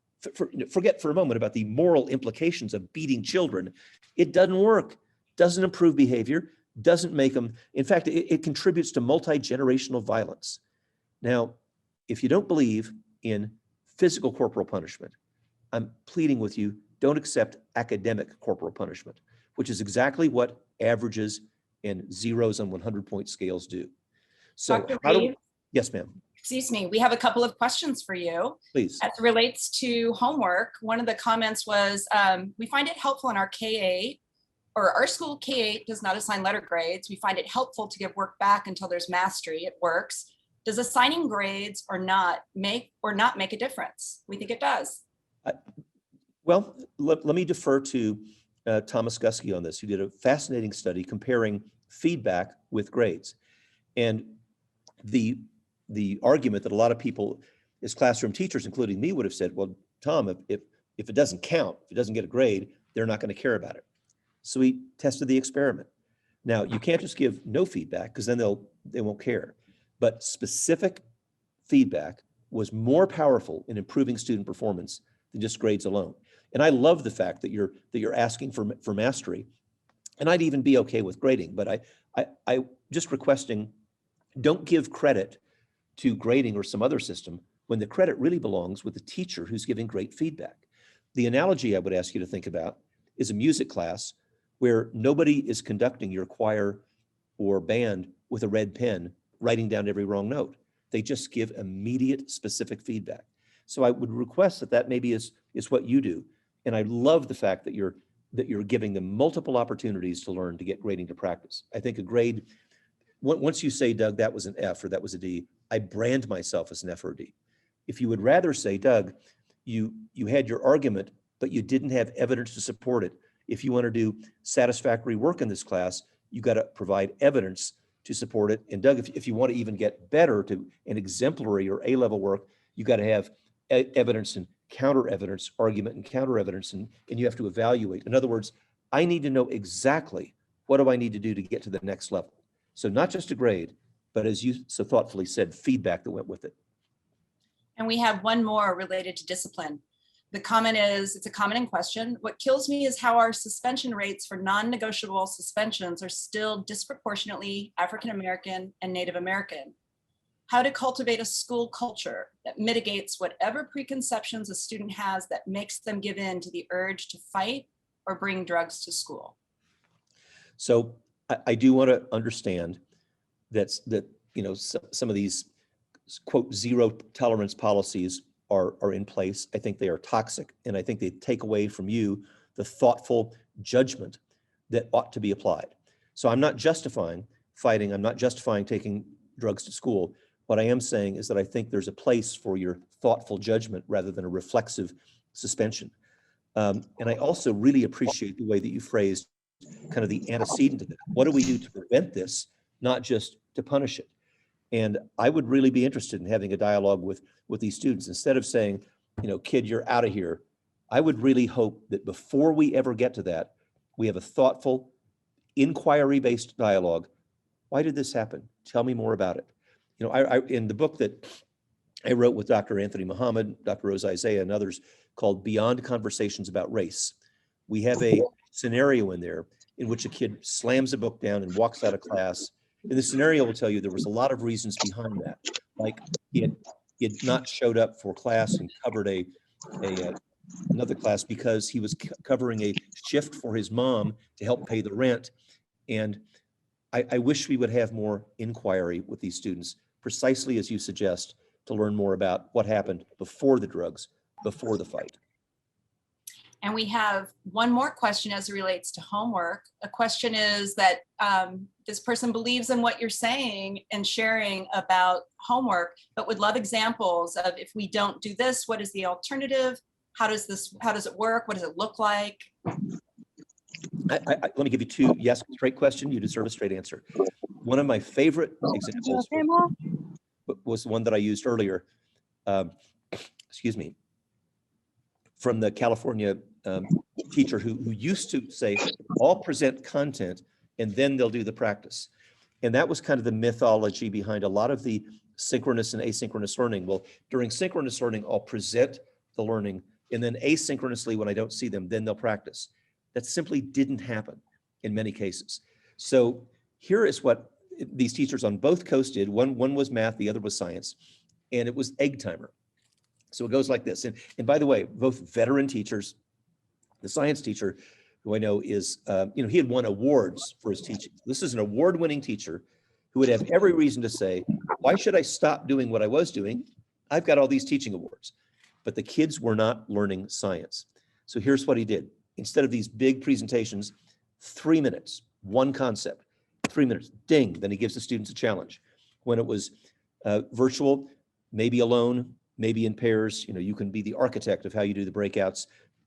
Forget for a moment about the moral implications of beating children. It doesn't work, doesn't improve behavior, doesn't make them, in fact, it contributes to multi-generational violence. Now, if you don't believe in physical corporal punishment, I'm pleading with you, don't accept academic corporal punishment, which is exactly what averages and zeros on 100-point scales do. So, Dr. Reeves? Yes, ma'am. Excuse me, we have a couple of questions for you. Please. As it relates to homework, one of the comments was, we find it helpful in our K-8, or our school K-8 does not assign letter grades. We find it helpful to give work back until there's mastery. It works. Does assigning grades or not make a difference? We think it does. Well, let me defer to Thomas Guskey on this, who did a fascinating study comparing feedback with grades. And the argument that a lot of people as classroom teachers, including me, would have said, well, Tom, if it doesn't count, if it doesn't get a grade, they're not going to care about it. So we tested the experiment. Now, you can't just give no feedback because then they won't care. But specific feedback was more powerful in improving student performance than just grades alone. And I love the fact that you're asking for mastery. And I'd even be okay with grading, but I just requesting, don't give credit to grading or some other system when the credit really belongs with the teacher who's giving great feedback. The analogy I would ask you to think about is a music class where nobody is conducting your choir or band with a red pen, writing down every wrong note. They just give immediate specific feedback. So I would request that maybe is what you do. And I love the fact that you're giving them multiple opportunities to learn to get grading to practice. I think a grade, once you say, Doug, that was an F or that was a D, I brand myself as an F or a D. If you would rather say, Doug, you had your argument, but you didn't have evidence to support it. If you want to do satisfactory work in this class, you got to provide evidence to support it. And Doug, if you want to even get better to an exemplary or A-level work, you got to have evidence and counter evidence, argument and counter evidence, and you have to evaluate. In other words, I need to know exactly what do I need to do to get to the next level. So not just a grade, but as you so thoughtfully said, feedback that went with it. And we have one more related to discipline. The comment is, it's a comment in question. What kills me is how our suspension rates for non-negotiable suspensions are still disproportionately African-American and Native American. How to cultivate a school culture that mitigates whatever preconceptions a student has that makes them give in to the urge to fight or bring drugs to school. So I do want to understand that some of these quote zero tolerance policies are in place. I think they are toxic, and I think they take away from you the thoughtful judgment that ought to be applied. So I'm not justifying fighting. I'm not justifying taking drugs to school. What I am saying is that I think there's a place for your thoughtful judgment rather than a reflexive suspension. And I also really appreciate the way that you phrased kind of the antecedent to that. What do we do to prevent this, not just to punish it? And I would really be interested in having a dialogue with these students. Instead of saying, kid, you're out of here, I would really hope that before we ever get to that, we have a thoughtful, inquiry-based dialogue. Why did this happen? Tell me more about it. I in the book that I wrote with Dr. Anthony Muhammad, Dr. Rose Isaiah, and others called Beyond Conversations About Race, we have a scenario in there in which a kid slams a book down and walks out of class. And the scenario will tell you there was a lot of reasons behind that. Like he had not showed up for class and covered another class because he was covering a shift for his mom to help pay the rent. And I wish we would have more inquiry with these students, precisely as you suggest, to learn more about what happened before the drugs, before the fight. And we have one more question as it relates to homework. A question is that this person believes in what you're saying and sharing about homework, but would love examples of if we don't do this, what is the alternative? How does it work? What does it look like? Let me give you two yes, straight question. You deserve a straight answer. One of my favorite examples was the one that I used earlier. From the California teacher who used to say, all present content and then they'll do the practice. And that was kind of the mythology behind a lot of the synchronous and asynchronous learning. Well, during synchronous learning, I'll present the learning, and then asynchronously, when I don't see them, then they'll practice. That simply didn't happen in many cases. So here is what these teachers on both coasts did. One was math, the other was science, and it was egg timer. So it goes like this. And by the way, both veteran teachers, the science teacher, who I know is, he had won awards for his teaching. This is an award-winning teacher who would have every reason to say, why should I stop doing what I was doing? I've got all these teaching awards. But the kids were not learning science. So here's what he did. Instead of these big presentations, 3 minutes, one concept, 3 minutes, ding, then he gives the students a challenge. When it was virtual, maybe alone, maybe in pairs, you can be the architect of how you do the breakouts.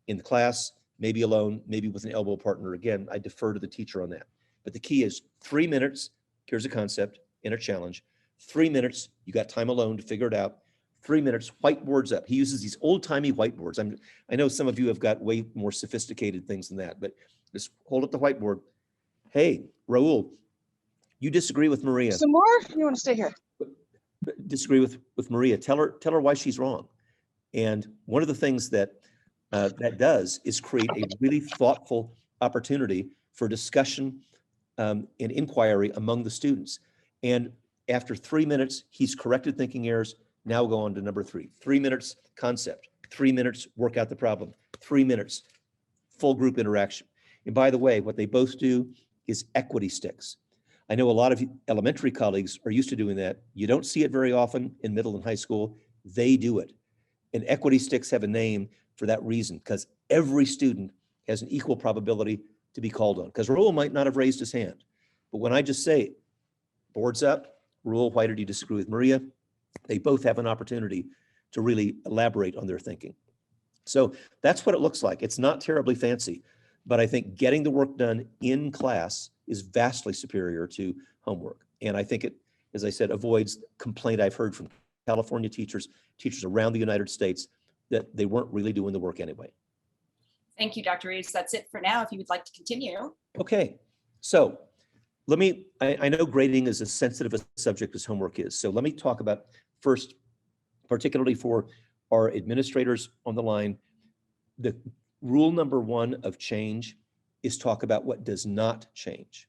in the class, maybe alone, maybe with an elbow partner. Again, I defer to the teacher on that. But the key is 3 minutes. Here's a concept and a challenge. 3 minutes, you got time alone to figure it out. 3 minutes, whiteboards up. He uses these old-timey whiteboards. I know some of you have got way more sophisticated things than that, but just hold up the whiteboard. Hey, Raul, you disagree with Maria. Some more? You want to stay here? Disagree with Maria. Tell her why she's wrong. And one of the things that that does is create a really thoughtful opportunity for discussion and inquiry among the students. And after 3 minutes, he's corrected thinking errors. Now we'll go on to number 3. 3 minutes concept. 3 minutes work out the problem. 3 minutes full group interaction. And by the way, what they both do is equity sticks. I know a lot of elementary colleagues are used to doing that. You don't see it very often in middle and high school. They do it. And equity sticks have a name for that reason, because every student has an equal probability to be called on. Because Raul might not have raised his hand. But when I just say, boards up, Raul, why did you disagree with Maria? They both have an opportunity to really elaborate on their thinking. So that's what it looks like. It's not terribly fancy, but I think getting the work done in class is vastly superior to homework. And I think it, as I said, avoids complaint I've heard from California teachers around the United States that they weren't really doing the work anyway. Thank you, Dr. Reeves. That's it for now. If you would like to continue. Okay, so I know grading is as sensitive a subject as homework is. So let me talk about first, particularly for our administrators on the line, the rule number 1 of change is talk about what does not change.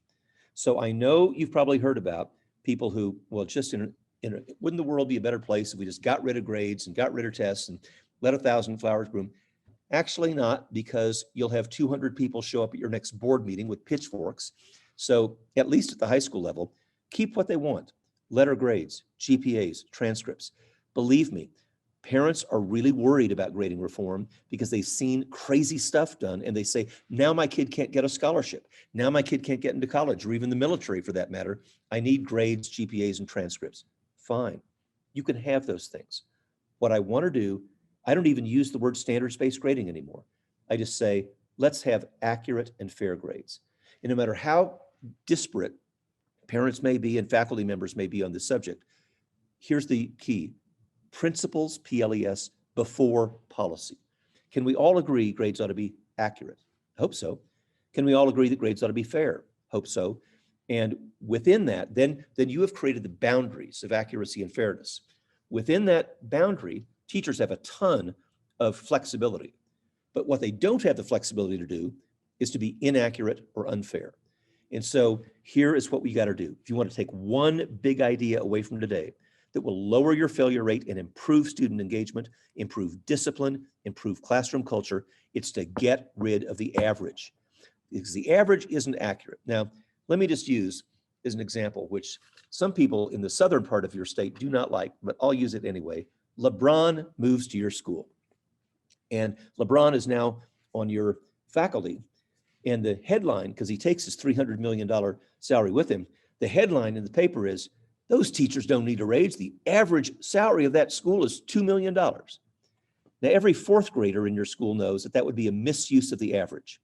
So I know you've probably heard about people who, well, just wouldn't the world be a better place if we just got rid of grades and got rid of tests and let 1,000 flowers bloom? Actually not, because you'll have 200 people show up at your next board meeting with pitchforks. So at least at the high school level, keep what they want. Letter grades, GPAs, transcripts. Believe me, parents are really worried about grading reform because they've seen crazy stuff done and they say, now my kid can't get a scholarship. Now my kid can't get into college or even the military for that matter. I need grades, GPAs, and transcripts. Fine, you can have those things. What I want to do, I don't even use the word standards-based grading anymore. I just say, let's have accurate and fair grades. And no matter how disparate parents may be and faculty members may be on this subject, here's the key. Principles, PLES, before policy. Can we all agree grades ought to be accurate? Hope so. Can we all agree that grades ought to be fair? Hope so. And within that, then you have created the boundaries of accuracy and fairness. Within that boundary, teachers have a ton of flexibility. But what they don't have the flexibility to do is to be inaccurate or unfair. And so here is what we got to do. If you want to take one big idea away from today that will lower your failure rate and improve student engagement, improve discipline, improve classroom culture, it's to get rid of the average, because the average isn't accurate. Now, let me just use as an example, which some people in the southern part of your state do not like, but I'll use it anyway. LeBron moves to your school. And LeBron is now on your faculty. And the headline, because he takes his $300 million salary with him, the headline in the paper is, those teachers don't need a raise. The average salary of that school is $2 million. Now, every fourth grader in your school knows that that would be a misuse of the average,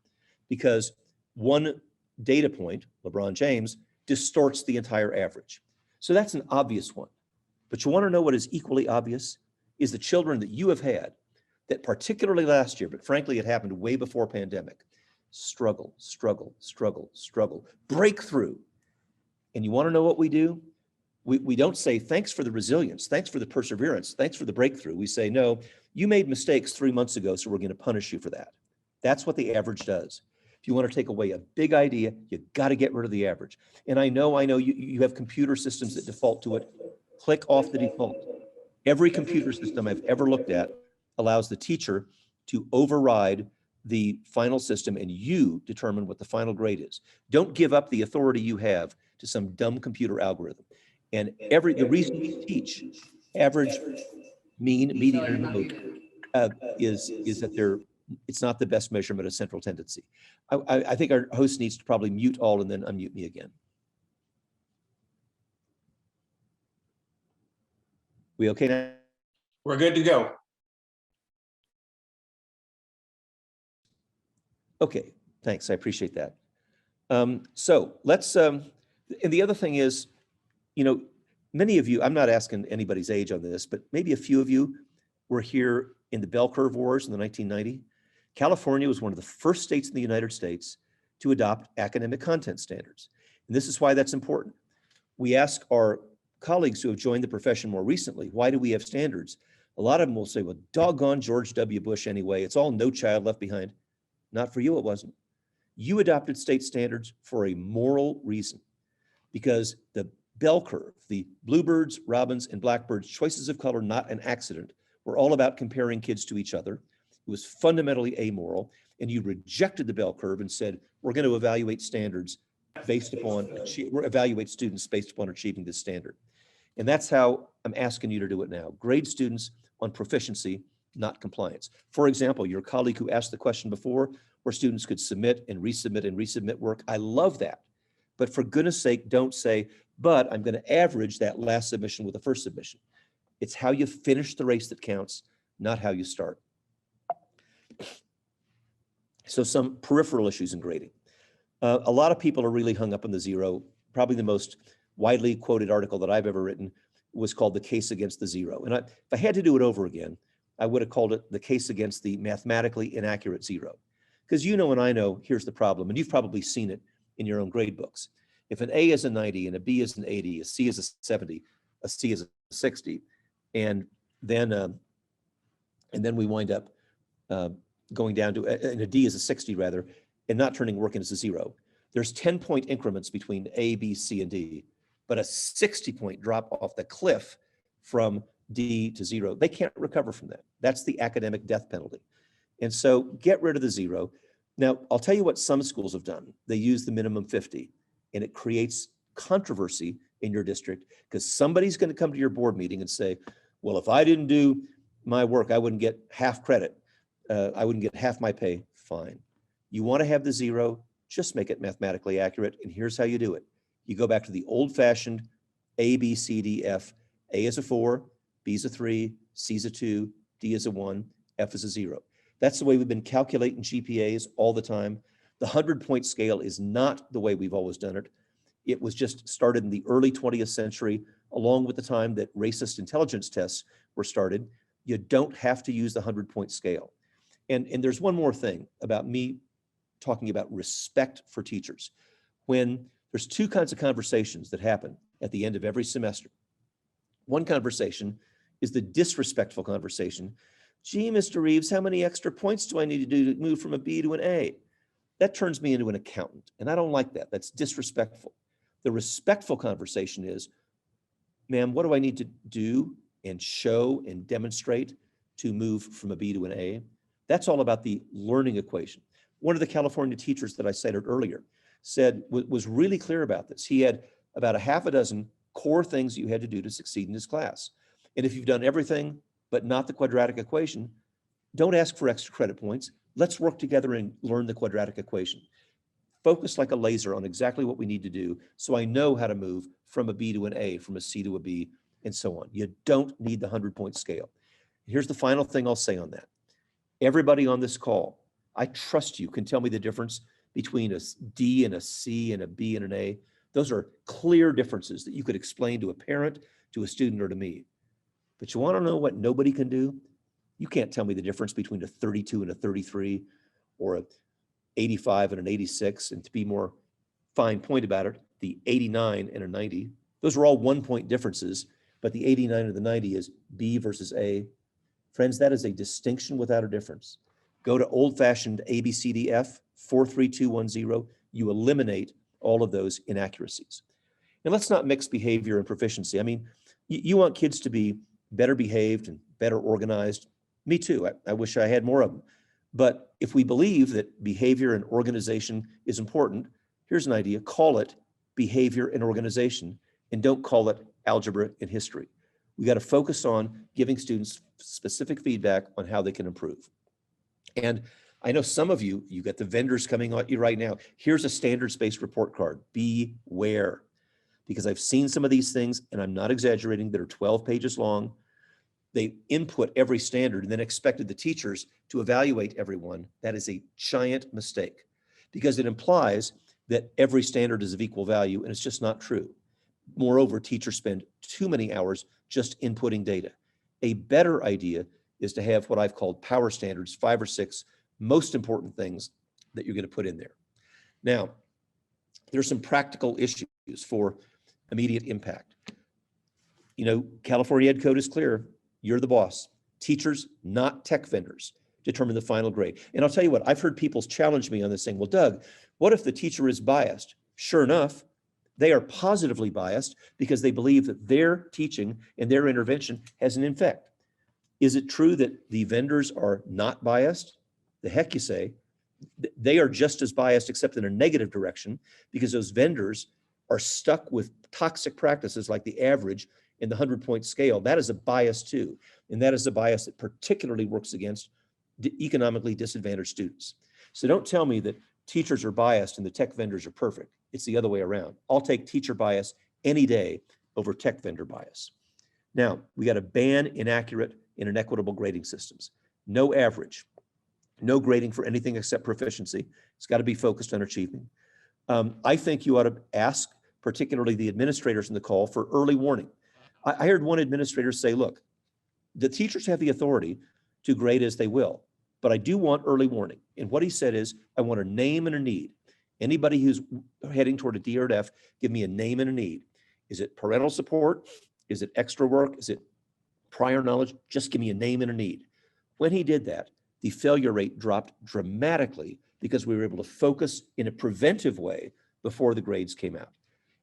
because one data point, LeBron James, distorts the entire average. So that's an obvious one. But you want to know what is equally obvious is the children that you have had that particularly last year, but frankly, it happened way before pandemic, struggle, breakthrough. And you want to know what we do? We don't say, thanks for the resilience, thanks for the perseverance, thanks for the breakthrough. We say, no, you made mistakes 3 months ago, so we're going to punish you for that. That's what the average does. If you want to take away a big idea, you got to get rid of the average. And I know you have computer systems that default to it. Click off the default. Every computer system I've ever looked at allows the teacher to override the final system and you determine what the final grade is. Don't give up the authority you have to some dumb computer algorithm. And the reason we teach average, mean, median, and mode is that it's not the best measurement of central tendency. I think our host needs to probably mute all and then unmute me again. We okay now? We're good to go. Okay, thanks. I appreciate that. So let's, and the other thing is, you know, many of you, I'm not asking anybody's age on this, but maybe a few of you were here in the bell curve wars in the 1990s. California was one of the first states in the United States to adopt academic content standards. And this is why that's important. We ask our colleagues who have joined the profession more recently, why do we have standards? A lot of them will say, well, doggone George W. Bush anyway. It's all No Child Left Behind. Not for you, it wasn't. You adopted state standards for a moral reason, because the bell curve, the bluebirds, robins, and blackbirds, choices of color, not an accident, were all about comparing kids to each other. It was fundamentally amoral, and you rejected the bell curve and said, we're going to evaluate standards based upon, evaluate students based upon achieving this standard. And that's how I'm asking you to do it now. Grade students on proficiency, not compliance. For example, your colleague who asked the question before, where students could submit and resubmit work. I love that. But for goodness sake, don't say, but I'm going to average that last submission with the first submission. It's how you finish the race that counts, not how you start. So some peripheral issues in grading. A lot of people are really hung up on the zero. Probably the most widely quoted article that I've ever written was called The Case Against the Zero. And if I had to do it over again, I would have called it The Case Against the Mathematically Inaccurate Zero. Because you know and I know, here's the problem, and you've probably seen it in your own grade books. If an A is a 90 and a B is an 80, a C is a 70, a C is a 60, and then we wind up going down to, and a D is a 60 rather, and not turning work into a zero. There's 10-point increments between A, B, C, and D, but a 60-point drop off the cliff from D to zero. They can't recover from that. That's the academic death penalty. And so get rid of the zero. Now, I'll tell you what some schools have done. They use the minimum 50, and it creates controversy in your district because somebody's going to come to your board meeting and say, well, if I didn't do my work, I wouldn't get half credit. I wouldn't get half my pay. Fine. You want to have the zero, just make it mathematically accurate. And here's how you do it. You go back to the old-fashioned A, B, C, D, F. A is a 4, B is a 3, C is a 2, D is a 1, F is a 0. That's the way we've been calculating GPAs all the time. The 100-point scale is not the way we've always done it. It was just started in the early 20th century, along with the time that racist intelligence tests were started. You don't have to use the 100-point scale. And there's one more thing about me talking about respect for teachers. When there's two kinds of conversations that happen at the end of every semester. One conversation is the disrespectful conversation. Gee, Mr. Reeves, how many extra points do I need to do to move from a B to an A? That turns me into an accountant, and I don't like that. That's disrespectful. The respectful conversation is, ma'am, what do I need to do and show and demonstrate to move from a B to an A? That's all about the learning equation. One of the California teachers that I cited earlier said, was really clear about this. He had about a half a dozen core things you had to do to succeed in his class. And if you've done everything but not the quadratic equation, don't ask for extra credit points. Let's work together and learn the quadratic equation. Focus like a laser on exactly what we need to do so I know how to move from a B to an A, from a C to a B, and so on. You don't need the 100-point scale. Here's the final thing I'll say on that. Everybody on this call, I trust you can tell me the difference between a D and a C and a B and an A. Those are clear differences that you could explain to a parent, to a student, or to me. But you want to know what nobody can do? You can't tell me the difference between a 32 and a 33 or a 85 and an 86. And to be more fine point about it, the 89 and a 90. Those are all 1-point differences, but the 89 and the 90 is B versus A. Friends, that is a distinction without a difference. Go to old-fashioned ABCDF 43210. You eliminate all of those inaccuracies. And let's not mix behavior and proficiency. I mean, you want kids to be better behaved and better organized. Me too. I wish I had more of them. But if we believe that behavior and organization is important, here's an idea. Call it behavior and organization, and don't call it algebra and history. We got to focus on giving students specific feedback on how they can improve. And I know some of you got the vendors coming at you right now. Here's a standards-based report card. Beware, because I've seen some of these things, and I'm not exaggerating, that are 12 pages long. they input every standard and then expected the teachers to evaluate everyone. That is a giant mistake because it implies that every standard is of equal value, and it's just not true. Moreover, teachers spend too many hours just inputting data. A better idea is to have what I've called power standards, 5 or 6 most important things that you're going to put in there. Now, there's some practical issues for immediate impact. You know, California Ed Code is clear. You're the boss. Teachers, not tech vendors, determine the final grade. And I'll tell you what, I've heard people challenge me on this saying, well, Doug, what if the teacher is biased? Sure enough, they are positively biased because they believe that their teaching and their intervention has an effect. Is it true that the vendors are not biased? The heck you say. They are just as biased, except in a negative direction, because those vendors are stuck with toxic practices like the average in the 100-point scale. That is a bias too. And that is a bias that particularly works against economically disadvantaged students. So don't tell me that teachers are biased and the tech vendors are perfect. It's the other way around. I'll take teacher bias any day over tech vendor bias. Now, we got to ban inaccurate and inequitable grading systems. No average, no grading for anything except proficiency. It's got to be focused on achievement. I think you ought to ask, particularly the administrators in the call, for early warning. I heard one administrator say, look, the teachers have the authority to grade as they will, but I do want early warning. And what he said is, I want a name and a need. Anybody who's heading toward a D or an F, give me a name and a need. Is it parental support? Is it extra work? Is it prior knowledge? Just give me a name and a need. When he did that, the failure rate dropped dramatically because we were able to focus in a preventive way before the grades came out.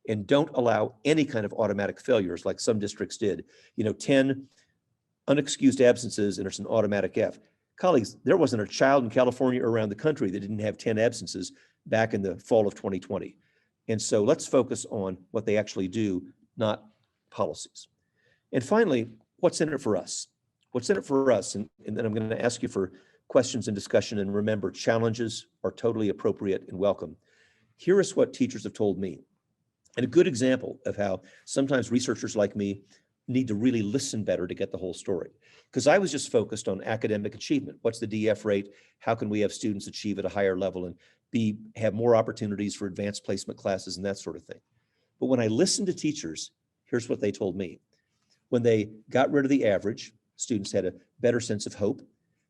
And don't allow any kind of automatic failures like some districts did. 10 unexcused absences and it's an automatic F. Colleagues, there wasn't a child in California or around the country that didn't have 10 absences back in the fall of 2020. And so let's focus on what they actually do, not policies. And finally, what's in it for us? What's in it for us? And then I'm going to ask you for questions and discussion. And remember, challenges are totally appropriate and welcome. Here is what teachers have told me. And a good example of how sometimes researchers like me need to really listen better to get the whole story. Because I was just focused on academic achievement. What's the DF rate? How can we have students achieve at a higher level and have more opportunities for advanced placement classes and that sort of thing? But when I listened to teachers, here's what they told me. When they got rid of the average, students had a better sense of hope.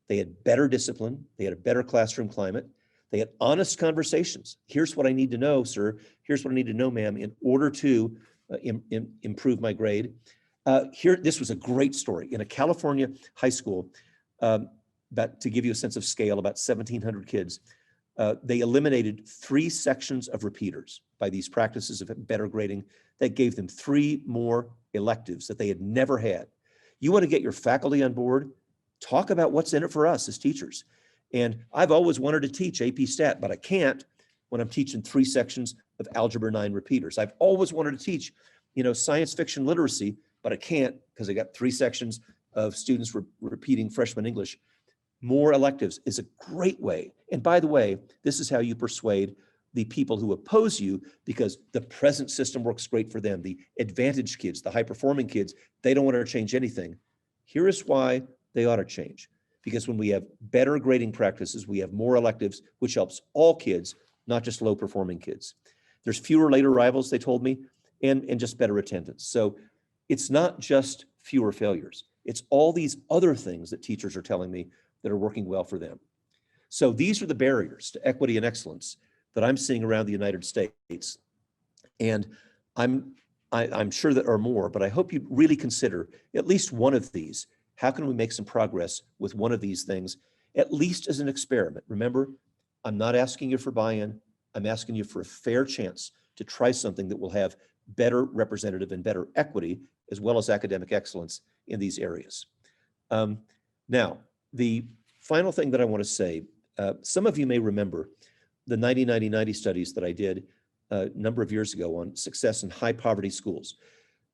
They had better discipline. They had a better classroom climate. They had honest conversations. Here's what I need to know, sir. Here's what I need to know, ma'am, in order to improve my grade. This was a great story. In a California high school, to give you a sense of scale, about 1,700 kids, they eliminated 3 sections of repeaters by these practices of better grading. That gave them 3 more electives that they had never had. You want to get your faculty on board? Talk about what's in it for us as teachers. And I've always wanted to teach AP Stat, but I can't when I'm teaching 3 sections of Algebra 9 repeaters. I've always wanted to teach, science fiction literacy, but I can't because I got 3 sections of students repeating freshman English. More electives is a great way. And by the way, this is how you persuade the people who oppose you, because the present system works great for them. The advantaged kids, the high-performing kids, they don't want to change anything. Here is why they ought to change. Because when we have better grading practices, we have more electives, which helps all kids, not just low-performing kids. There's fewer late arrivals, they told me, and just better attendance. So it's not just fewer failures. It's all these other things that teachers are telling me that are working well for them. So these are the barriers to equity and excellence that I'm seeing around the United States. And I'm sure there are more, but I hope you really consider at least one of these. How can we make some progress with one of these things, at least as an experiment? Remember, I'm not asking you for buy-in. I'm asking you for a fair chance to try something that will have better representative and better equity, as well as academic excellence in these areas. Now, the final thing that I want to say, some of you may remember the 90-90-90 studies that I did a number of years ago on success in high poverty schools.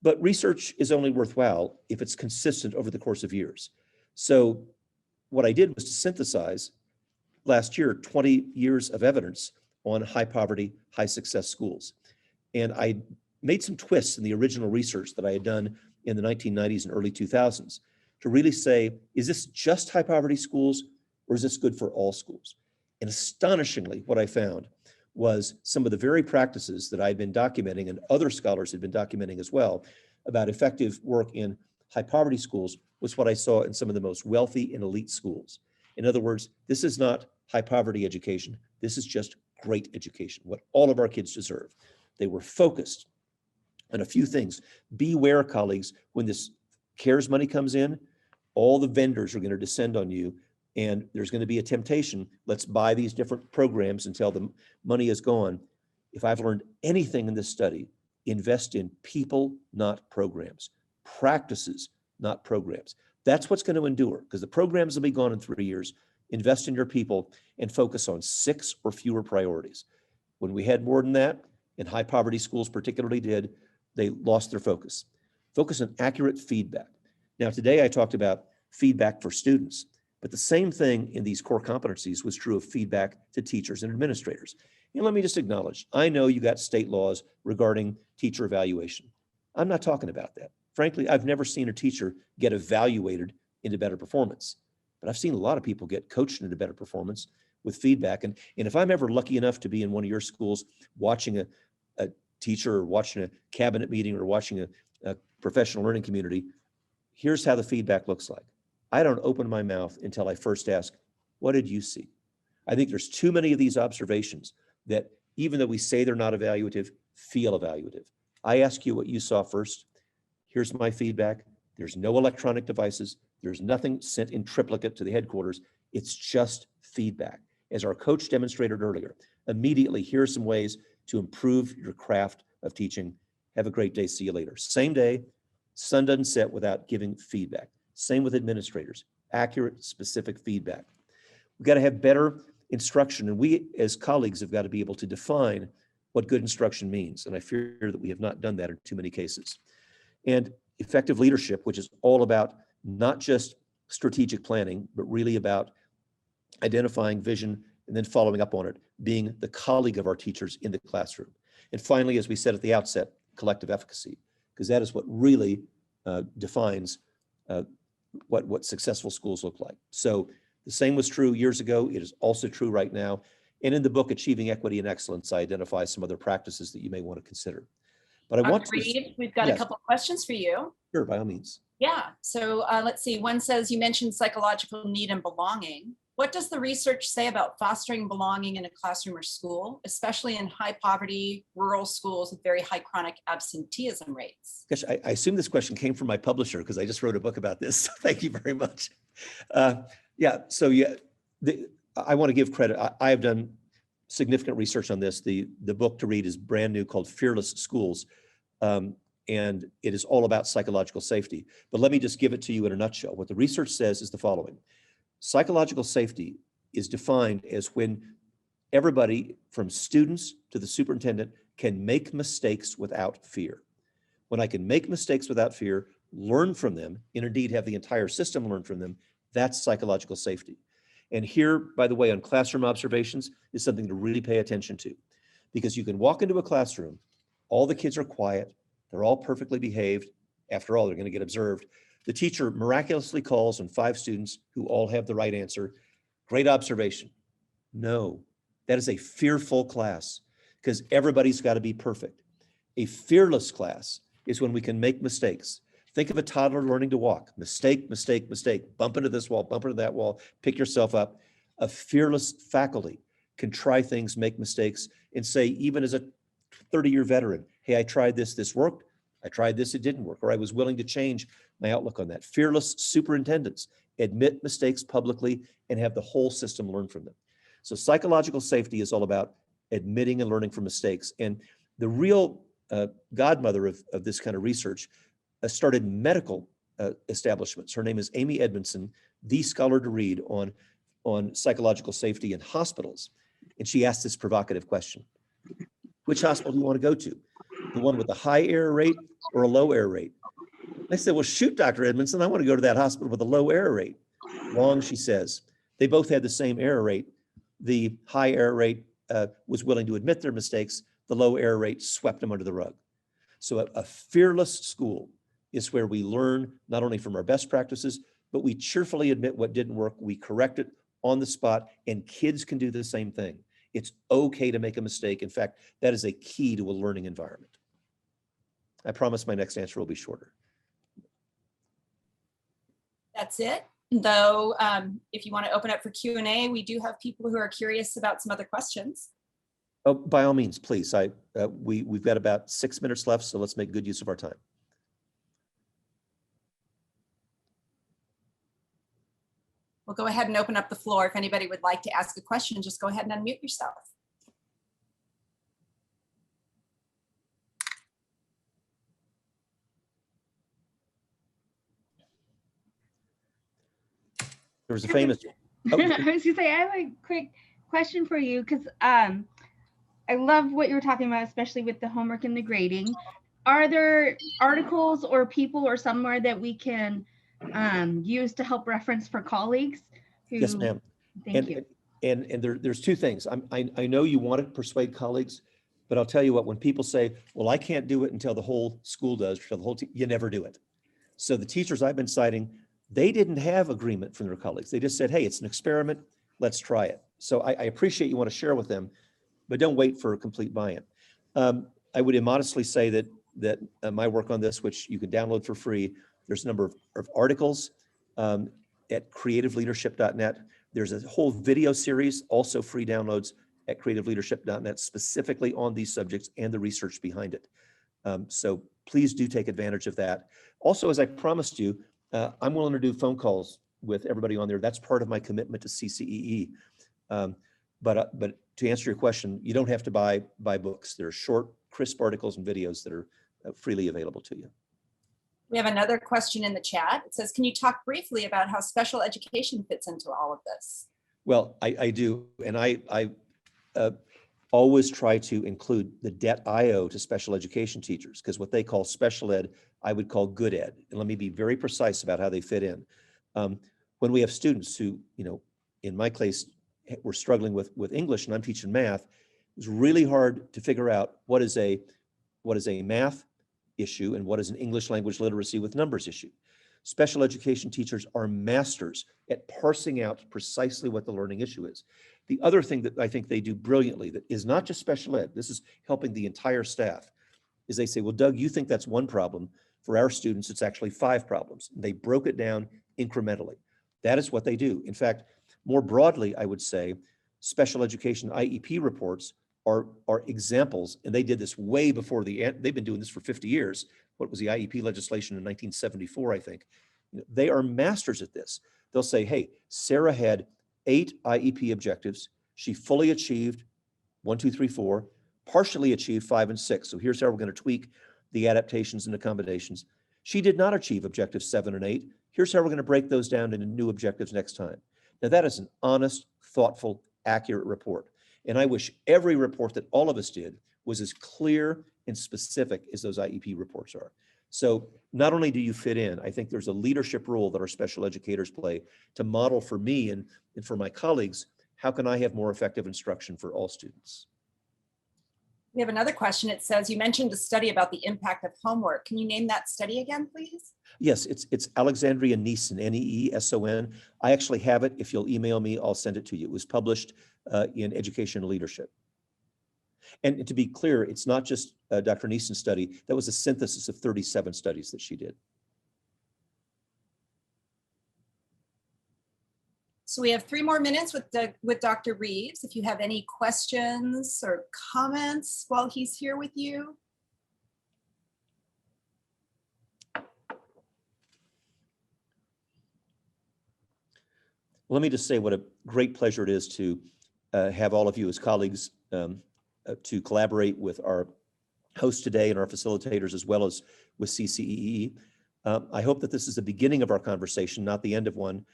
But research is only worthwhile if it's consistent over the course of years. So what I did was to synthesize last year 20 years of evidence on high poverty, high success schools. And I made some twists in the original research that I had done in the 1990s and early 2000s to really say, is this just high poverty schools or is this good for all schools? And astonishingly, what I found was some of the very practices that I'd been documenting and other scholars had been documenting as well about effective work in high poverty schools was what I saw in some of the most wealthy and elite schools. In other words, this is not high poverty education. This is just great education, what all of our kids deserve. They were focused on a few things. Beware, colleagues, when this CARES money comes in, all the vendors are going to descend on you and there's going to be a temptation. Let's buy these different programs until the money is gone. If I've learned anything in this study, invest in people, not programs. Practices, not programs. That's what's going to endure because the programs will be gone in 3 years. Invest in your people and focus on 6 or fewer priorities. When we had more than that, and high poverty schools particularly did, they lost their focus. Focus on accurate feedback. Now, today I talked about feedback for students, but the same thing in these core competencies was true of feedback to teachers and administrators. And let me just acknowledge, I know you got state laws regarding teacher evaluation. I'm not talking about that. Frankly, I've never seen a teacher get evaluated into better performance, but I've seen a lot of people get coached into better performance with feedback. And if I'm ever lucky enough to be in one of your schools watching a teacher or watching a cabinet meeting or watching a professional learning community, here's how the feedback looks like. I don't open my mouth until I first ask, what did you see? I think there's too many of these observations that even though we say they're not evaluative, feel evaluative. I ask you what you saw first. Here's my feedback. There's no electronic devices. There's nothing sent in triplicate to the headquarters. It's just feedback. As our coach demonstrated earlier, immediately here's some ways to improve your craft of teaching. Have a great day. See you later. Same day, sun doesn't set without giving feedback. Same with administrators, accurate, specific feedback. We've got to have better instruction, and we as colleagues have got to be able to define what good instruction means. And I fear that we have not done that in too many cases. And effective leadership, which is all about not just strategic planning, but really about identifying vision and then following up on it, being the colleague of our teachers in the classroom. And finally, as we said at the outset, collective efficacy, because that is what really defines what successful schools look like. So the same was true years ago. It is also true right now. And in the book, Achieving Equity and Excellence, I identify some other practices that you may want to consider. But I want to Reed, we've got a couple of questions for you. Sure, by all means. Yeah, so let's see. One says, you mentioned psychological need and belonging. What does the research say about fostering belonging in a classroom or school, especially in high poverty, rural schools with very high chronic absenteeism rates? Gosh, I assume this question came from my publisher because I just wrote a book about this. So thank you very much. I want to give credit. I have done significant research on this. The book to read is brand new, called Fearless Schools. And it is all about psychological safety. But let me just give it to you in a nutshell. What the research says is the following. Psychological safety is defined as when everybody from students to the superintendent can make mistakes without fear. When I can make mistakes without fear, learn from them, and indeed have the entire system learn from them, that's psychological safety. And here, by the way, on classroom observations is something to really pay attention to, because you can walk into a classroom, all the kids are quiet, they're all perfectly behaved. After all, they're going to get observed. The teacher miraculously calls on 5 students who all have the right answer. Great observation. No, that is a fearful class because everybody's got to be perfect. A fearless class is when we can make mistakes. Think of a toddler learning to walk. Mistake, mistake, mistake. Bump into this wall, bump into that wall, pick yourself up. A fearless faculty can try things, make mistakes, and say, even as a 30-year veteran, hey, I tried this, this worked. I tried this, it didn't work, or I was willing to change my outlook on that. Fearless superintendents admit mistakes publicly and have the whole system learn from them. So psychological safety is all about admitting and learning from mistakes. And the real godmother of this kind of research started medical establishments. Her name is Amy Edmondson, the scholar to read on psychological safety in hospitals. And she asked this provocative question. Which hospital do you want to go to? The one with a high error rate or a low error rate? I said, well, shoot, Dr. Edmondson, I want to go to that hospital with a low error rate. Wrong, she says. They both had the same error rate. The high error rate was willing to admit their mistakes. The low error rate swept them under the rug. So a fearless school is where we learn not only from our best practices, but we cheerfully admit what didn't work. We correct it on the spot, and kids can do the same thing. It's okay to make a mistake. In fact, that is a key to a learning environment. I promise my next answer will be shorter. That's it. Though, if you want to open up for Q&A, we do have people who are curious about some other questions. Oh, by all means, please. We've got about 6 minutes left, so let's make good use of our time. We'll go ahead and open up the floor. If anybody would like to ask a question, just go ahead and unmute yourself. There was a famous. I was gonna say, I have a quick question for you, because I love what you were talking about, especially with the homework and the grading. Are there articles or people or somewhere that we can use to help reference for colleagues? Yes, ma'am. Thank you. And there's two things. I know you want to persuade colleagues, but I'll tell you what, when people say, well, I can't do it until the whole school does, until the whole team, you never do it. So the teachers I've been citing, they didn't have agreement from their colleagues. They just said, hey, it's an experiment, let's try it. So I appreciate you want to share with them, but don't wait for a complete buy-in. I would immodestly say that my work on this, which you can download for free, there's a number of articles at creativeleadership.net. There's a whole video series, also free downloads at creativeleadership.net, specifically on these subjects and the research behind it. So please do take advantage of that. Also, as I promised you, I'm willing to do phone calls with everybody on there. That's part of my commitment to CCEE. But to answer your question, you don't have to buy books. There are short, crisp articles and videos that are freely available to you. We have another question in the chat. It says, can you talk briefly about how special education fits into all of this? Well, I do. And I always try to include the debt I owe to special education teachers, because what they call special ed, I would call good ed. And let me be very precise about how they fit in. When we have students who, in my case, were struggling with English and I'm teaching math, it was really hard to figure out what is a math issue and what is an English language literacy with numbers issue. Special education teachers are masters at parsing out precisely what the learning issue is. The other thing that I think they do brilliantly that is not just special ed, this is helping the entire staff, is they say, well, Doug, you think that's one problem. For our students, it's actually 5 problems. And they broke it down incrementally. That is what they do. In fact, more broadly, I would say special education IEP reports are examples, and they did this way before they've been doing this for 50 years. What was the IEP legislation in 1974, I think. They are masters at this. They'll say, hey, Sarah had 8 IEP objectives. She fully achieved 1, 2, 3, 4, partially achieved 5 and 6. So here's how we're going to tweak the adaptations and accommodations. She did not achieve objectives 7 and 8. Here's how we're going to break those down into new objectives next time. Now that is an honest, thoughtful, accurate report. And I wish every report that all of us did was as clear and specific as those IEP reports are. So not only do you fit in, I think there's a leadership role that our special educators play to model for me and for my colleagues, how can I have more effective instruction for all students? We have another question. It says, you mentioned a study about the impact of homework. Can you name that study again, please? Yes, it's Alexandria Neeson, Neeson. I actually have it. If you'll email me, I'll send it to you. It was published in Education and Leadership. And to be clear, it's not just Dr. Neeson's study. That was a synthesis of 37 studies that she did. So we have 3 more minutes with Dr. Reeves. If you have any questions or comments while he's here with you. Let me just say what a great pleasure it is to have all of you as colleagues to collaborate with our host today and our facilitators, as well as with CCEE. I hope that this is the beginning of our conversation, not the end of one.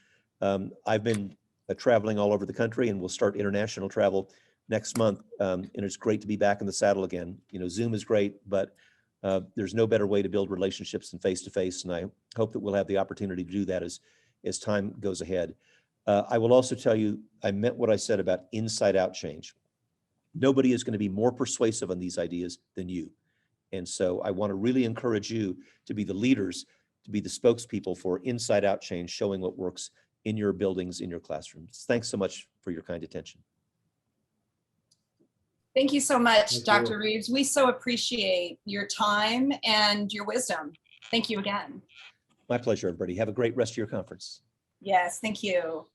I've been traveling all over the country, and we'll start international travel next month. And it's great to be back in the saddle again. Zoom is great, but there's no better way to build relationships than face-to-face. And I hope that we'll have the opportunity to do that as time goes ahead. I will also tell you, I meant what I said about inside-out change. Nobody is going to be more persuasive on these ideas than you. And so I want to really encourage you to be the leaders to be the spokespeople for inside out change, showing what works in your buildings, in your classrooms. Thanks so much for your kind attention. Thank you so much, Thank Dr. you. Reeves. We so appreciate your time and your wisdom. Thank you again. My pleasure, everybody. Have a great rest of your conference. Yes, thank you.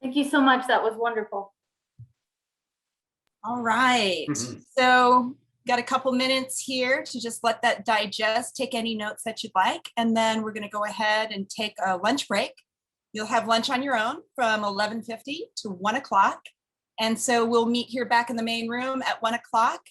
Thank you so much. That was wonderful. All right. Mhm. So got a couple minutes here to just let that digest, take any notes that you'd like, and then we're going to go ahead and take a lunch break. You'll have lunch on your own from 11:50 to 1 o'clock. And so we'll meet here back in the main room at 1 o'clock.